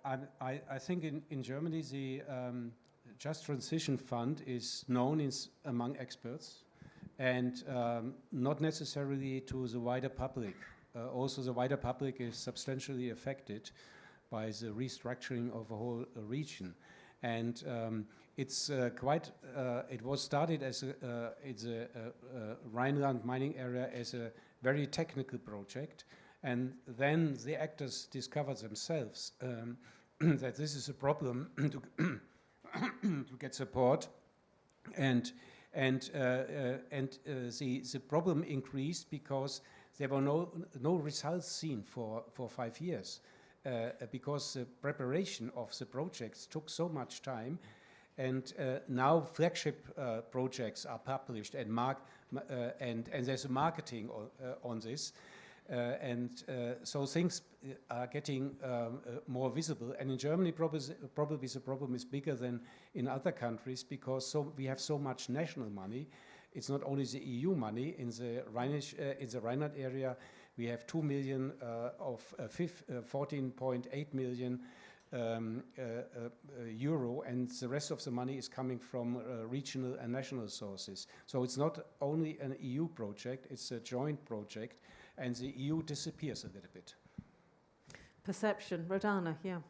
I think in Germany the Just Transition Fund is known among experts and not necessarily to the wider public. Also, the wider public is substantially affected by the restructuring of a whole region. And it's it was started as it's a Rhineland mining area as a very technical project. And then the actors discovered themselves that this is a problem to get support. And The problem increased because there were no results seen for 5 years, because the preparation of the projects took so much time, and now flagship projects are published and there's marketing on this. So things are getting more visible. And in Germany, probably the problem is bigger than in other countries, because we have so much national money. It's not only the EU money. In the Rhineland area, we have 2 million of 14.8 million euro, and the rest of the money is coming from regional and national sources. So it's not only an EU project, it's a joint project. And the EU disappears a little bit. Perception. Rodana, yeah.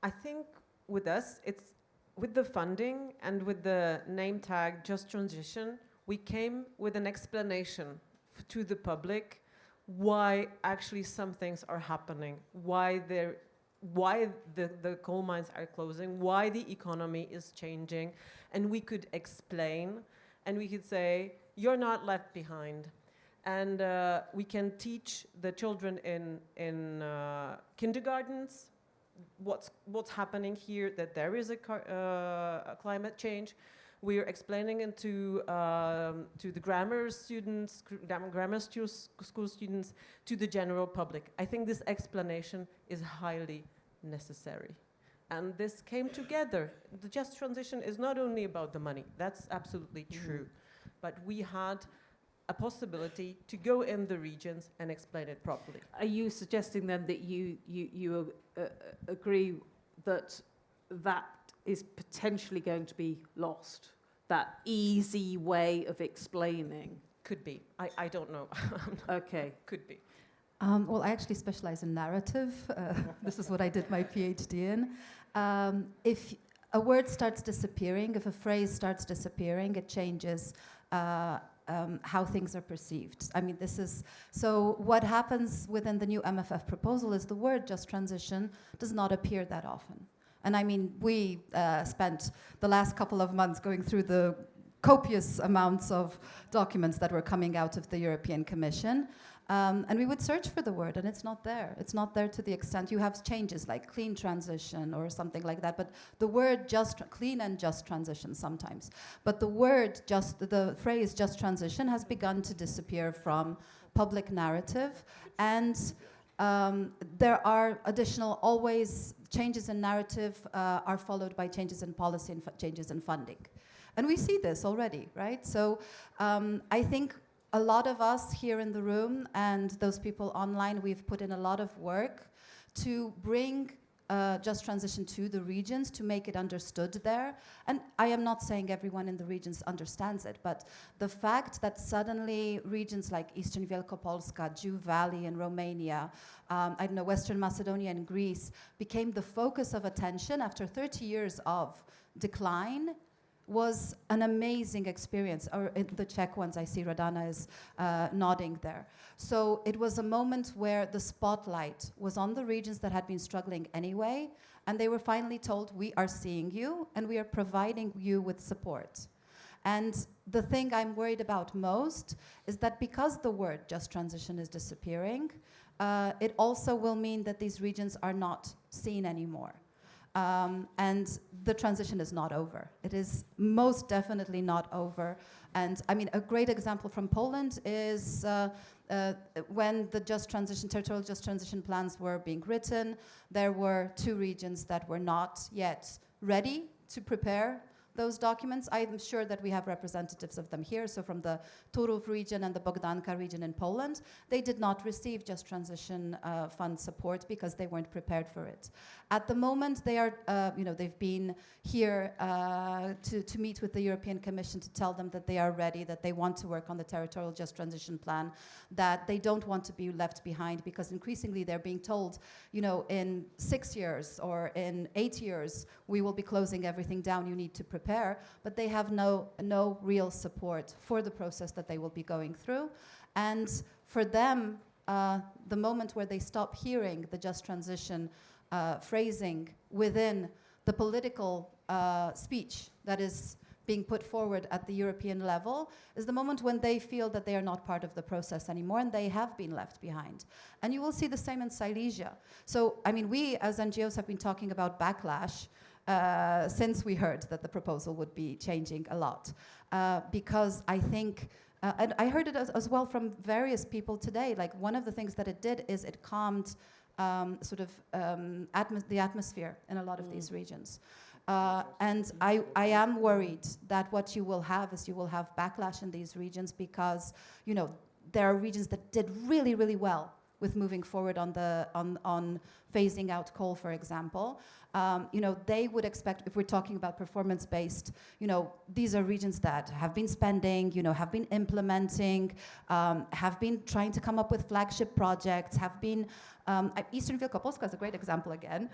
I think with us, it's with the funding and with the name tag Just Transition, we came with an explanation to the public why actually some things are happening, why the coal mines are closing, why the economy is changing, and we could explain, and we could say, you're not left behind. And we can teach the children in kindergartens what's happening here, that there is a climate change. We are explaining it to the grammar students, school students, to the general public. I think this explanation is highly necessary. And this came together. The Just Transition is not only about the money, that's absolutely true, but we had a possibility to go in the regions and explain it properly. Are you suggesting then that you agree that is potentially going to be lost? That easy way of explaining? Could be. I don't know. Okay. Could be. Well, I actually specialize in narrative. This is what I did my PhD in. If a word starts disappearing, if a phrase starts disappearing, it changes how things are perceived. I mean, so what happens within the new MFF proposal is the word Just Transition does not appear that often. And I mean, we spent the last couple of months going through the copious amounts of documents that were coming out of the European Commission. And we would search for the word, and it's not there. It's not there to the extent you have changes like clean transition or something like that. But the word clean and just transition sometimes. But the phrase just transition has begun to disappear from public narrative. And there are additional, always changes in narrative are followed by changes in policy and changes in funding. And we see this already, right? So I think a lot of us here in the room and those people online, we've put in a lot of work to bring Just Transition to the regions, to make it understood there. And I am not saying everyone in the regions understands it, but the fact that suddenly regions like Eastern Wielkopolska, Jew Valley in Romania, I don't know, Western Macedonia and Greece became the focus of attention after 30 years of decline was an amazing experience. Or the Czech ones, I see Radana is nodding there. So it was a moment where the spotlight was on the regions that had been struggling anyway, and they were finally told, we are seeing you, and we are providing you with support. And the thing I'm worried about most is that because the word Just Transition is disappearing, it also will mean that these regions are not seen anymore. And the transition is not over. It is most definitely not over. And I mean, a great example from Poland is when the territorial just transition plans were being written, there were 2 regions that were not yet ready to prepare those documents. I'm sure that we have representatives of them here. So from the Turów region and the Bogdanka region in Poland, they did not receive Just Transition Fund support because they weren't prepared for it. At the moment, they are, they've been here to meet with the European Commission to tell them that they are ready, that they want to work on the territorial Just Transition Plan, that they don't want to be left behind, because increasingly they're being told, in 6 years or in 8 years, we will be closing everything down, you need to prepare, but they have no real support for the process that they will be going through. And for them, the moment where they stop hearing the Just Transition phrasing within the political speech that is being put forward at the European level is the moment when they feel that they are not part of the process anymore and they have been left behind. And you will see the same in Silesia. So, I mean, we as NGOs have been talking about backlash since we heard that the proposal would be changing a lot. Because I think, and I heard it as well from various people today, like one of the things that it did is it calmed the atmosphere in a lot of these regions. And I am worried that what you will have is you will have backlash in these regions because, you know, there are regions that did really, really well with moving forward on phasing out coal, for example. You know, they would expect, if we're talking about performance-based, you know, these are regions that have been spending, you know, have been implementing, have been trying to come up with flagship projects, have been, Eastern Wielkopolska is a great example again,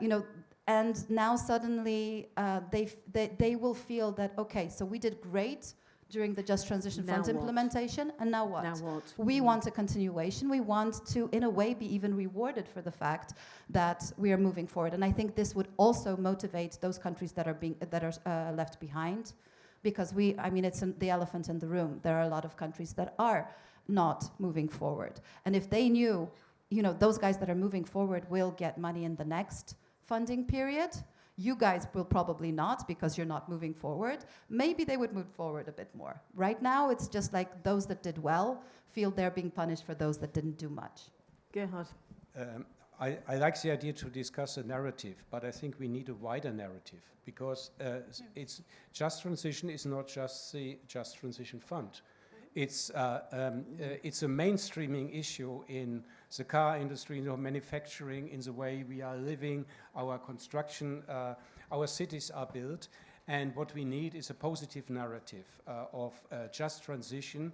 you know, and now suddenly they will feel that, okay, so we did great during the Just Transition Fund implementation, and now what? Now what? We want a continuation. We want to, in a way, be even rewarded for the fact that we are moving forward. And I think this would also motivate those countries that are left behind, because it's the elephant in the room. There are a lot of countries that are not moving forward, and if they knew, you know, those guys that are moving forward will get money in the next funding period. You guys will probably not because you're not moving forward. Maybe they would move forward a bit more. Right now, it's just like those that did well feel they're being punished for those that didn't do much. Gerhard. I like the idea to discuss a narrative, but I think we need a wider narrative because it's Just Transition is not just the Just Transition Fund. It's a mainstreaming issue in the car industry, you know, manufacturing, in the way we are living, our construction, our cities are built. And what we need is a positive narrative of just transition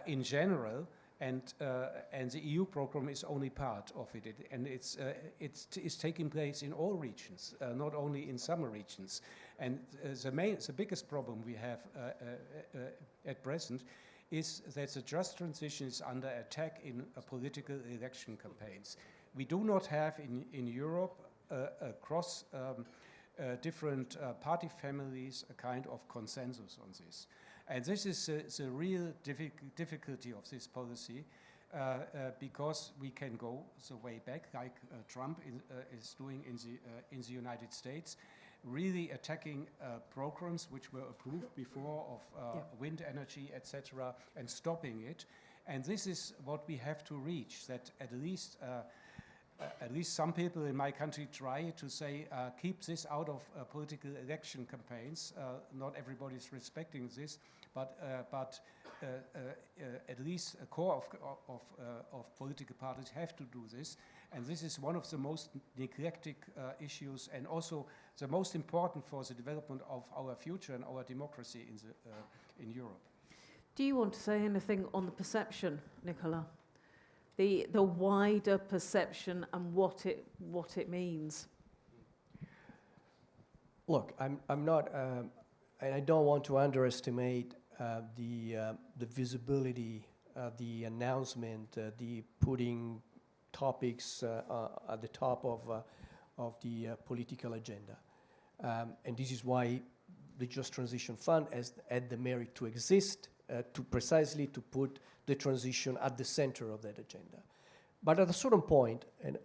in general. And the EU program is only part of it. And it's taking place in all regions, not only in some regions. And the biggest problem we have at present is that the just transition is under attack in political election campaigns. We do not have in Europe across different party families a kind of consensus on this. And this is the real difficulty of this policy because we can go the way back like Trump is doing in the United States, really attacking programs which were approved before of wind energy, etc., and stopping it. And this is what we have to reach, that at least some people in my country try to say, keep this out of political election campaigns. Not everybody is respecting this, but at least a core of political parties have to do this. And this is one of the most neglected issues, and also the most important for the development of our future and our democracy in Europe. Do you want to say anything on the perception, Nicola? The wider perception and what it means. Look, I'm not, and I don't want to underestimate the visibility, the announcement, the putting topics at the top of the political agenda. And this is why the Just Transition Fund has had the merit to exist, to precisely to put the transition at the center of that agenda. But at a certain point, and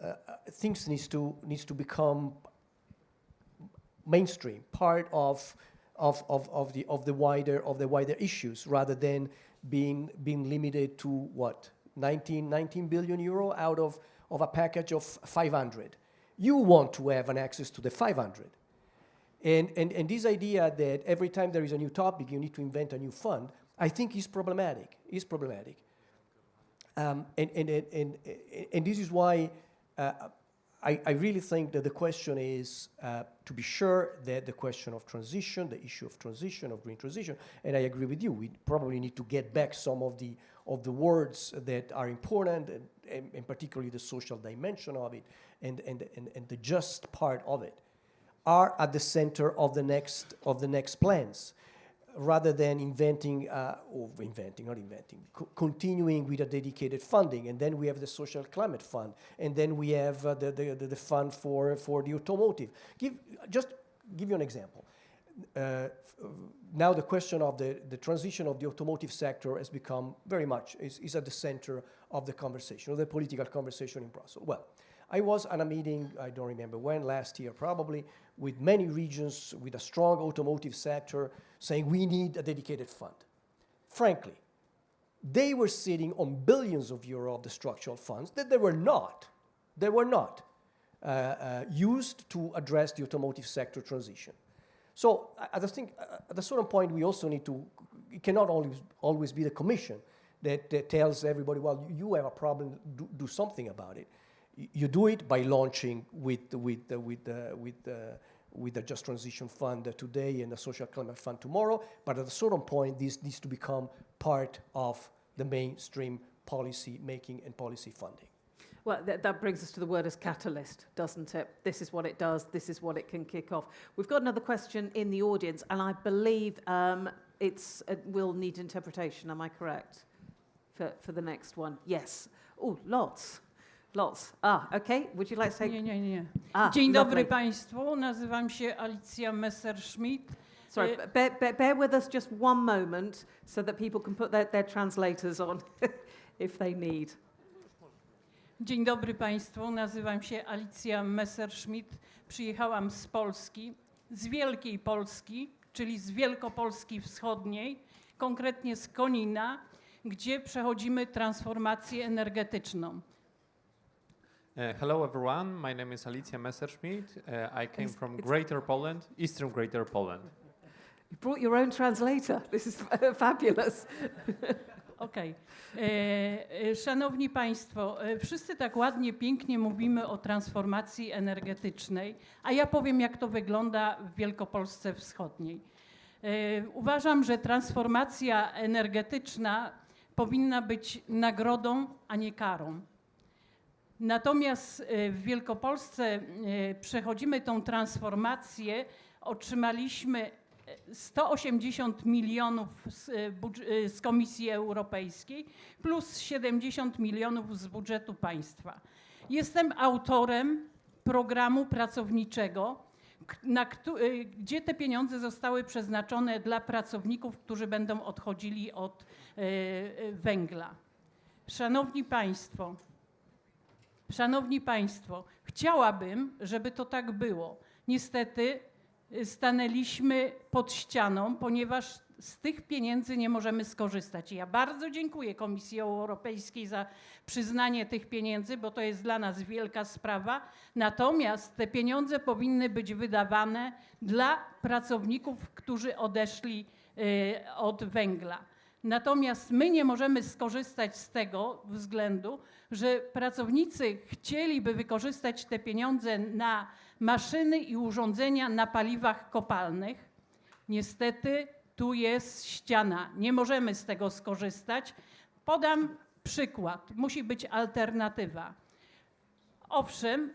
things needs to become mainstream, part of the wider issues, rather than being limited to what, 19 billion euro out of a package of 500. You want to have an access to the 500. And this idea that every time there is a new topic, you need to invent a new fund, I think is problematic. And this is why I really think that the question is to be sure that the question of transition, the issue of transition, of green transition, and I agree with you, we probably need to get back some of the words that are important, and particularly the social dimension of it, and the just part of it, are at the center of the next plans, rather than continuing with a dedicated funding. And then we have the social climate fund, and then we have the fund for the automotive. Just give you an example. now the question of the transition of the automotive sector has become very much, is at the center of the conversation, of the political conversation in Brussels. Well, I was at a meeting, I don't remember when, last year probably, with many regions with a strong automotive sector saying we need a dedicated fund. Frankly, they were sitting on billions of euro of the structural funds that they were not used to address the automotive sector transition. So I think at a certain point we also need to, it cannot always be the Commission that tells everybody, well, you have a problem, do something about it. You do it by launching with the Just Transition Fund today and the Social Climate Fund tomorrow, but at a certain point this needs to become part of the mainstream policy making and policy funding. Well, that brings us to the word as catalyst, doesn't it? This is what it does. This is what it can kick off. We've got another question in the audience, and I believe will need interpretation. Am I correct? For the next one? Yes. Oh, lots. Okay. Would you like to take... Nie. Ah, Dzień dobry lovely. Państwu, nazywam się Alicja Messerschmidt. Sorry, bear with us just one moment so that people can put their translators on if they need. Dzień dobry Państwu, nazywam się Alicja Messerschmidt. Przyjechałam z Polski, z Wielkiej Polski, czyli z Wielkopolski Wschodniej, konkretnie z Konina, gdzie przechodzimy transformację energetyczną. Hello everyone, my name is Alicja Messerschmidt. I came from Greater Poland, Eastern Greater Poland. You brought your own translator. This is fabulous. Okej. Szanowni Państwo, wszyscy tak ładnie, pięknie mówimy o transformacji energetycznej, a ja powiem, jak to wygląda w Wielkopolsce Wschodniej. Uważam, że transformacja energetyczna powinna być nagrodą, a nie karą. Natomiast w Wielkopolsce przechodzimy tą transformację, otrzymaliśmy 180 milionów z Komisji Europejskiej plus 70 milionów z budżetu państwa. Jestem autorem programu pracowniczego, gdzie te pieniądze zostały przeznaczone dla pracowników, którzy będą odchodzili od węgla. Szanowni Państwo, chciałabym, żeby to tak było. Niestety stanęliśmy pod ścianą, ponieważ z tych pieniędzy nie możemy skorzystać. Ja bardzo dziękuję Komisji Europejskiej za przyznanie tych pieniędzy, bo to jest dla nas wielka sprawa. Natomiast te pieniądze powinny być wydawane dla pracowników, którzy odeszli od węgla. Natomiast my nie możemy skorzystać z tego względu, że pracownicy chcieliby wykorzystać te pieniądze na maszyny i urządzenia na paliwach kopalnych. Niestety tu jest ściana, nie możemy z tego skorzystać. Podam przykład, musi być alternatywa. Owszem,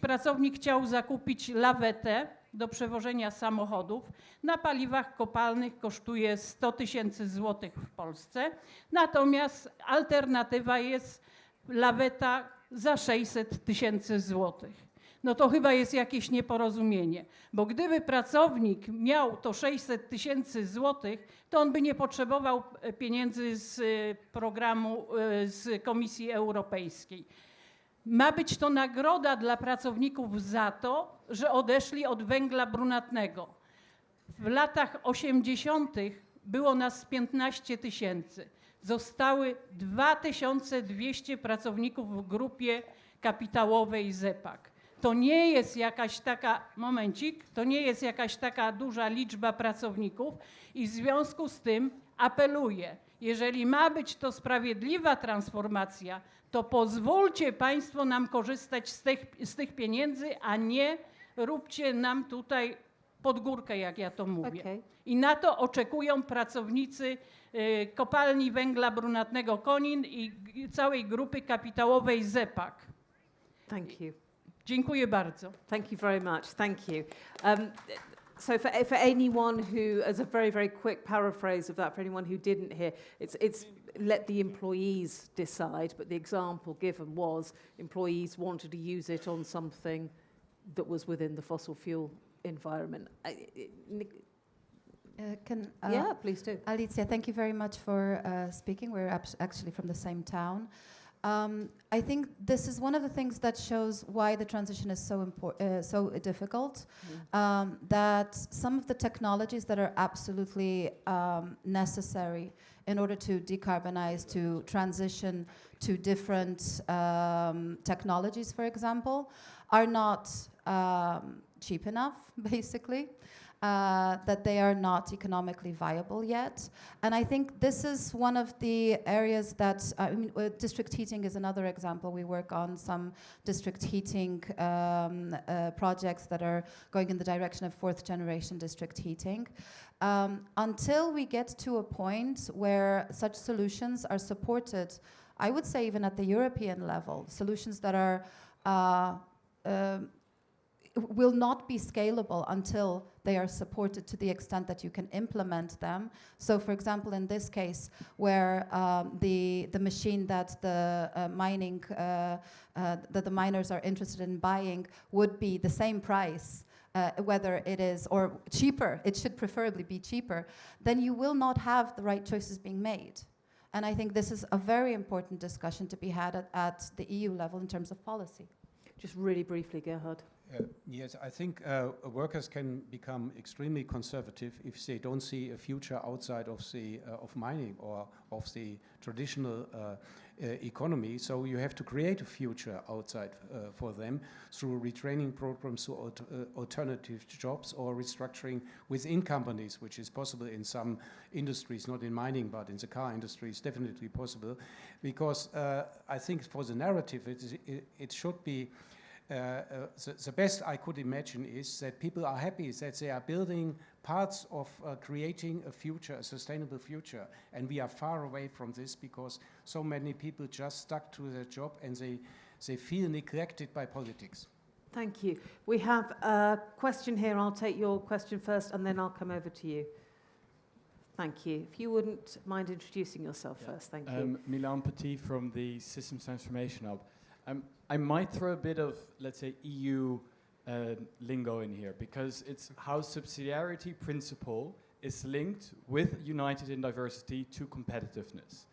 pracownik chciał zakupić lawetę do przewożenia samochodów. Na paliwach kopalnych kosztuje 100 tysięcy złotych w Polsce, natomiast alternatywa jest laweta za 600 tysięcy złotych. No to chyba jest jakieś nieporozumienie, bo gdyby pracownik miał to 600 tysięcy złotych, to on by nie potrzebował pieniędzy z programu z Komisji Europejskiej. Ma być to nagroda dla pracowników za to, że odeszli od węgla brunatnego. W latach 80. było nas 15 tysięcy. Zostały 2200 pracowników w grupie kapitałowej ZEPAK. To nie jest jakaś taka duża liczba pracowników i w związku z tym apeluję, jeżeli ma być to sprawiedliwa transformacja, to pozwólcie Państwo nam korzystać z tych pieniędzy, a nie róbcie nam tutaj pod górkę, jak ja to mówię. Okay. I na to oczekują pracownicy kopalni węgla brunatnego Konin i całej grupy kapitałowej ZEPAK. Thank you. Dziękuję bardzo. Thank you very much. Thank you. So for anyone who, as a very, very quick paraphrase of that, for anyone who didn't hear, it's let the employees decide, but the example given was employees wanted to use it on something that was within the fossil fuel environment. Yeah, please do. Alicia, thank you very much for speaking. We're actually from the same town. I think this is one of the things that shows why the transition is so difficult. That some of the technologies that are absolutely necessary in order to decarbonize, to transition to different technologies, for example, are not cheap enough, basically. That they are not economically viable yet. And I think this is one of the areas that, district heating is another example. We work on some district heating projects that are going in the direction of 4th generation district heating. Until we get to a point where such solutions are supported, I would say even at the European level, solutions that are will not be scalable until they are supported to the extent that you can implement them. So, for example, in this case, where the machine that the miners are interested in buying would be the same price, whether it is, or cheaper, it should preferably be cheaper, then you will not have the right choices being made. And I think this is a very important discussion to be had at the EU level in terms of policy. Just really briefly, Gerhard. Yes, I think workers can become extremely conservative if they don't see a future outside of the of mining or of the traditional economy. So you have to create a future outside for them through retraining programs, through alternative jobs, or restructuring within companies, which is possible in some industries, not in mining, but in the car industry is definitely possible. Because I think for the narrative, it should be the best I could imagine is that people are happy that they are building parts of creating a future, a sustainable future. And we are far away from this because so many people just stuck to their job and they feel neglected by politics. Thank you. We have a question here. I'll take your question first and then I'll come over to you. Thank you. If you wouldn't mind introducing yourself first, thank you. Milan Petit from the Systems Transformation Hub. I might throw a bit of, let's say, EU lingo in here, because it's how subsidiarity principle is linked with united in diversity to competitiveness.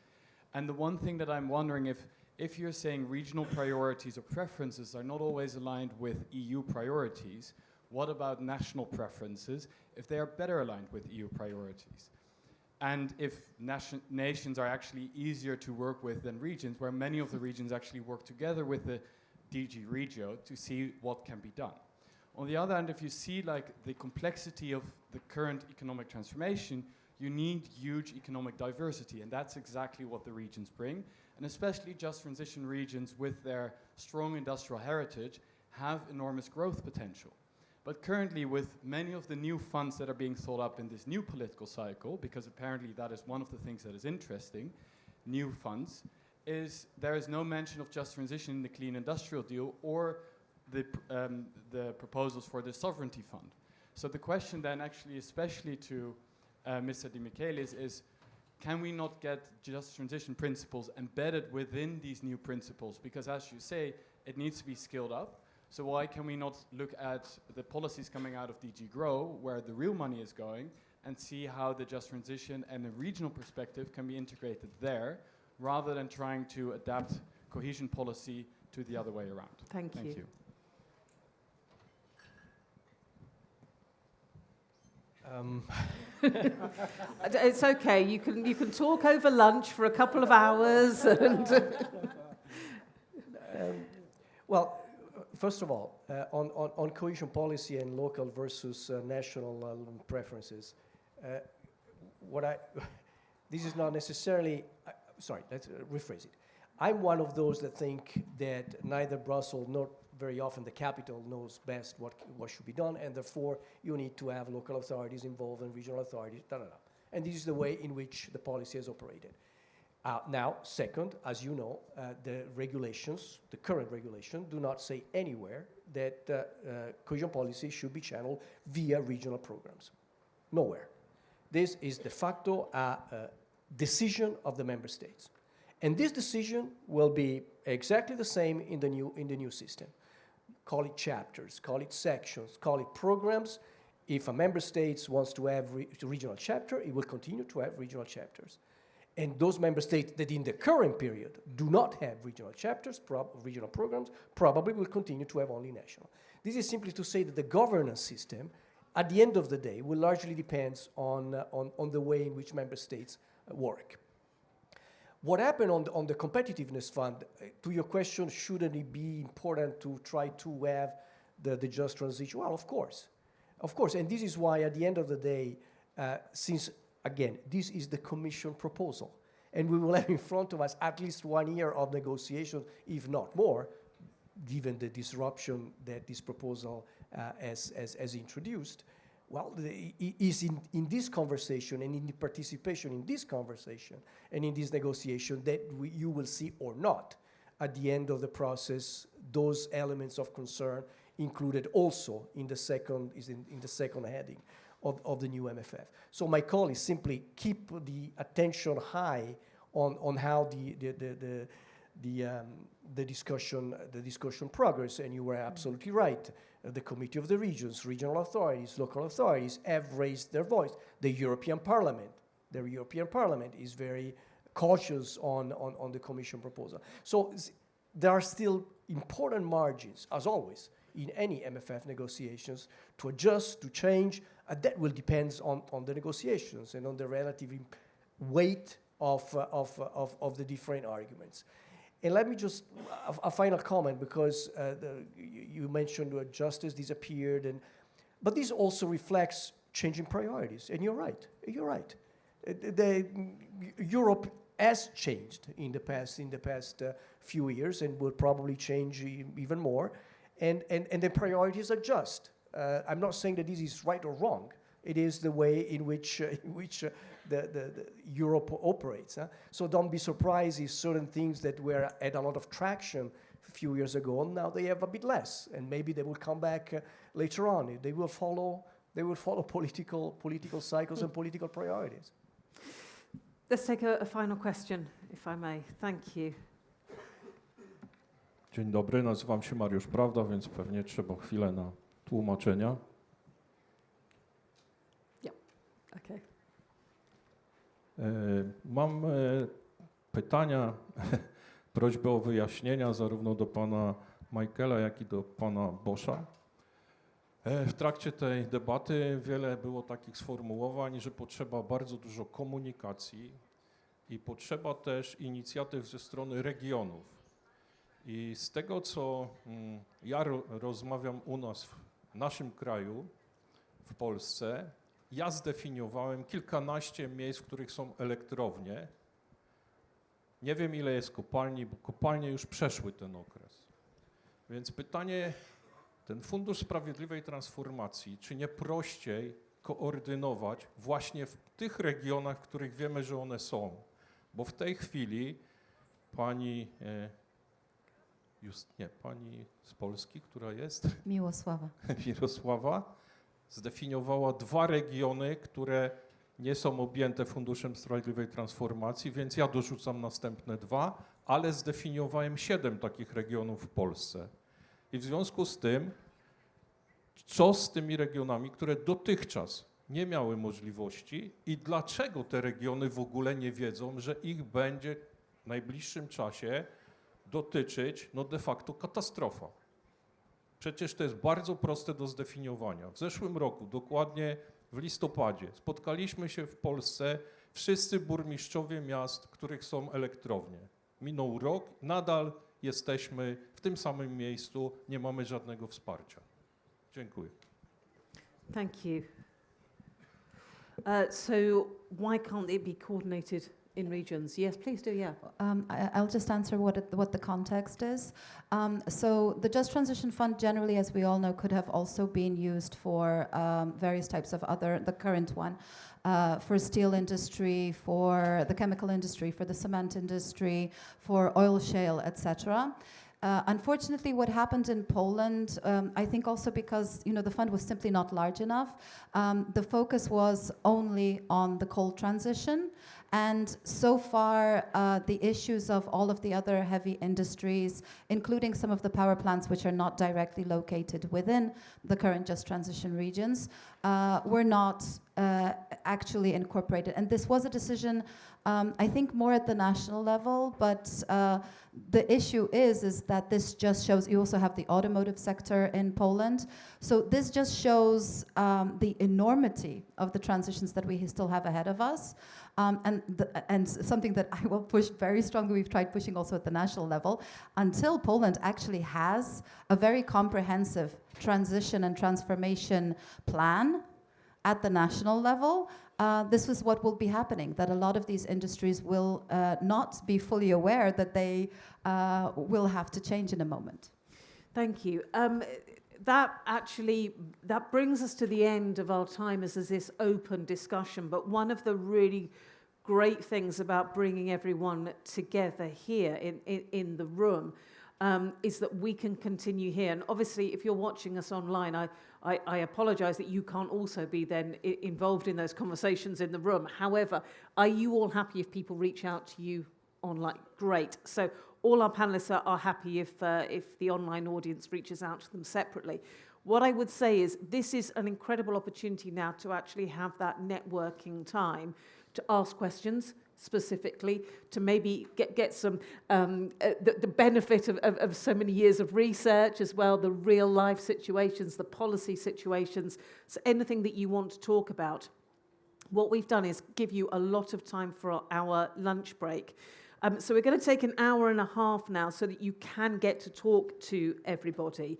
And the one thing that I'm wondering, if you're saying regional priorities or preferences are not always aligned with EU priorities, what about national preferences if they are better aligned with EU priorities? And if nations are actually easier to work with than regions, where many of the regions actually work together with the DG Regio to see what can be done. On the other hand, if you see like the complexity of the current economic transformation, you need huge economic diversity, and that's exactly what the regions bring. And especially just transition regions with their strong industrial heritage have enormous growth potential. But currently, with many of the new funds that are being thought up in this new political cycle, because apparently that is one of the things that is interesting, new funds, is there is no mention of just transition in the clean industrial deal or the proposals for the sovereignty fund. So the question then actually, especially to Mr. Di Michelis, is can we not get just transition principles embedded within these new principles? Because as you say, it needs to be scaled up. So why can we not look at the policies coming out of DG GROW, where the real money is going, and see how the just transition and the regional perspective can be integrated there, rather than trying to adapt cohesion policy to the other way around? Thank you. It's okay. You can talk over lunch for a couple of hours. And well, first of all, on cohesion policy and local versus national preferences, this is not necessarily. Sorry, let's rephrase it. I'm one of those that think that neither Brussels nor very often the capital knows best what should be done, and therefore you need to have local authorities involved and regional authorities, And this is the way in which the policy has operated. Now, second, as you know, the regulations, the current regulation, do not say anywhere that cohesion policy should be channeled via regional programs. Nowhere. This is de facto a decision of the member states. And this decision will be exactly the same in the new system. call it chapters, call it sections, call it programs. If a member state wants to have regional chapter, it will continue to have regional chapters. And those member states that in the current period do not have regional chapters, regional programs, probably will continue to have only national. This is simply to say that the governance system, at the end of the day, will largely depend on the way in which member states work. What happened on the competitiveness fund, to your question, shouldn't it be important to try to have the just transition? Well, of course. Of course, and this is why at the end of the day, since, again, this is the Commission proposal, and we will have in front of us at least 1 year of negotiation, if not more, given the disruption that this proposal has introduced. Well, it is in this conversation and in the participation in this conversation and in this negotiation that you will see or not, at the end of the process, those elements of concern included also in the second heading of the new MFF. So my call is simply keep the attention high on how the discussion progress, and you were absolutely right. The Committee of the Regions, regional authorities, local authorities have raised their voice. The European Parliament is very cautious on the Commission proposal. So there are still important margins, as always, in any MFF negotiations to adjust, to change, and that will depend on the negotiations and on the relative weight of the different arguments. And let me just, a final comment, because you mentioned justice disappeared, but this also reflects changing priorities, and you're right. Europe has changed in the past few years, and will probably change even more, and the priorities adjust. I'm not saying that this is right or wrong. It is the way in which the Europe operates. So don't be surprised if certain things that had a lot of traction a few years ago, now they have a bit less, and maybe they will come back later on. They will follow political cycles and political priorities. Let's take a final question, if I may. Thank you. Dzień dobry, nazywam się Mariusz Prawda, więc pewnie trzeba chwilę na tłumaczenia. Okay. Mam pytania, prośbę o wyjaśnienia zarówno do pana Michaela, jak i do pana Boscha. W trakcie tej debaty wiele było takich sformułowań, że potrzeba bardzo dużo komunikacji i potrzeba też inicjatyw ze strony regionów. I z tego, co ja rozmawiam u nas w naszym kraju, w Polsce, ja zdefiniowałem kilkanaście miejsc, w których są elektrownie. Nie wiem, ile jest kopalni, bo kopalnie już przeszły ten okres. Więc pytanie, ten Fundusz Sprawiedliwej Transformacji, czy nie prościej koordynować właśnie w tych regionach, w których wiemy, że one są? Bo w tej chwili pani z Polski, która jest? Mirosława zdefiniowała 2 regiony, które nie są objęte Funduszem Sprawiedliwej Transformacji, więc ja dorzucam następne 2, ale zdefiniowałem 7 takich regionów w Polsce. I w związku z tym, co z tymi regionami, które dotychczas nie miały możliwości i dlaczego te regiony w ogóle nie wiedzą, że ich będzie w najbliższym czasie dotyczyć de facto katastrofa. Przecież to jest bardzo proste do zdefiniowania. W zeszłym roku, dokładnie w listopadzie, spotkaliśmy się w Polsce wszyscy burmistrzowie miast, w których są elektrownie. Minął rok, nadal jesteśmy w tym samym miejscu, nie mamy żadnego wsparcia. Dziękuję. Thank you. So why can't it be coordinated in regions? Yes, please do, yeah. I'll just answer what the context is. So the Just Transition Fund generally, as we all know, could have also been used for various types of the current one, for steel industry, for the chemical industry, for the cement industry, for oil shale, etc. Unfortunately, what happened in Poland, I think also because the fund was simply not large enough, the focus was only on the coal transition, And so far, the issues of all of the other heavy industries, including some of the power plants which are not directly located within the current just transition regions, were not actually incorporated. And this was a decision, I think, more at the national level, but the issue is that this just shows, you also have the automotive sector in Poland, so this just shows the enormity of the transitions that we still have ahead of us. And something that I will push very strongly, we've tried pushing also at the national level, until Poland actually has a very comprehensive transition and transformation plan at the national level, this is what will be happening, that a lot of these industries will not be fully aware that they will have to change in a moment. Thank you. That brings us to the end of our time as this open discussion, but one of the really great things about bringing everyone together here in the room is that we can continue here. And obviously, if you're watching us online, I apologize that you can't also be then involved in those conversations in the room. However, are you all happy if people reach out to you online? Great. So all our panelists are happy if the online audience reaches out to them separately. What I would say is this is an incredible opportunity now to actually have that networking time to ask questions specifically, to maybe get some the benefit of so many years of research as well, the real life situations, the policy situations, so anything that you want to talk about. What we've done is give you a lot of time for our lunch break. So we're going to take an hour and a half now so that you can get to talk to everybody.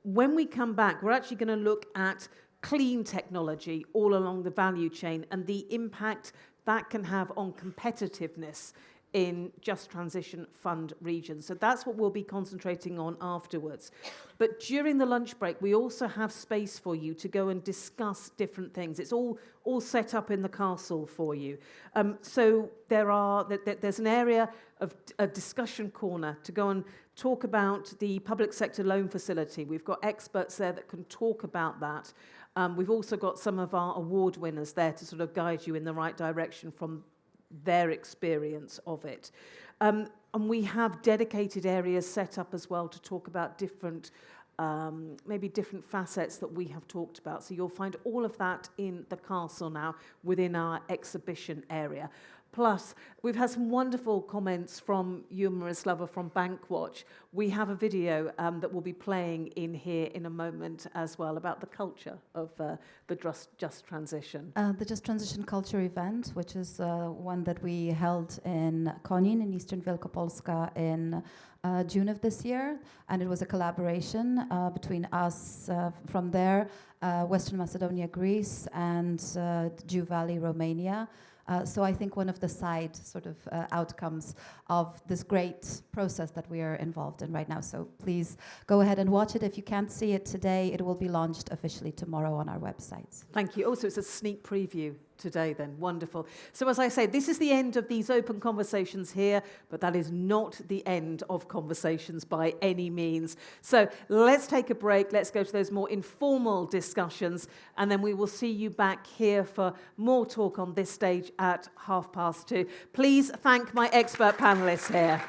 When we come back, we're actually going to look at clean technology all along the value chain and the impact that can have on competitiveness in just transition fund regions. So that's what we'll be concentrating on afterwards. But during the lunch break, we also have space for you to go and discuss different things. It's all set up in the castle for you. So there's an area of a discussion corner to go and talk about the public sector loan facility. We've got experts there that can talk about that. We've also got some of our award winners there to sort of guide you in the right direction from their experience of it. And we have dedicated areas set up as well to talk about different, maybe different facets that we have talked about. So you'll find all of that in the castle now within our exhibition area. Plus, we've had some wonderful comments from you, Miroslava, from Bankwatch. We have a video that will be playing in here in a moment as well about the culture of the Just Transition. The Just Transition Culture event, which is one that we held in Konin in Eastern Wielkopolska in June of this year. And it was a collaboration between us from there, Western Macedonia, Greece, and Jew Valley, Romania. So I think one of the side sort of outcomes of this great process that we are involved in right now. So please go ahead and watch it. If you can't see it today, it will be launched officially tomorrow on our websites. Thank you. Also, it's a sneak preview today then. Wonderful. So as I say, this is the end of these open conversations here, but that is not the end of conversations by any means. So let's take a break. Let's go to those more informal discussions, and then we will see you back here for more talk on this stage at 2:30. Please thank my expert panelists here.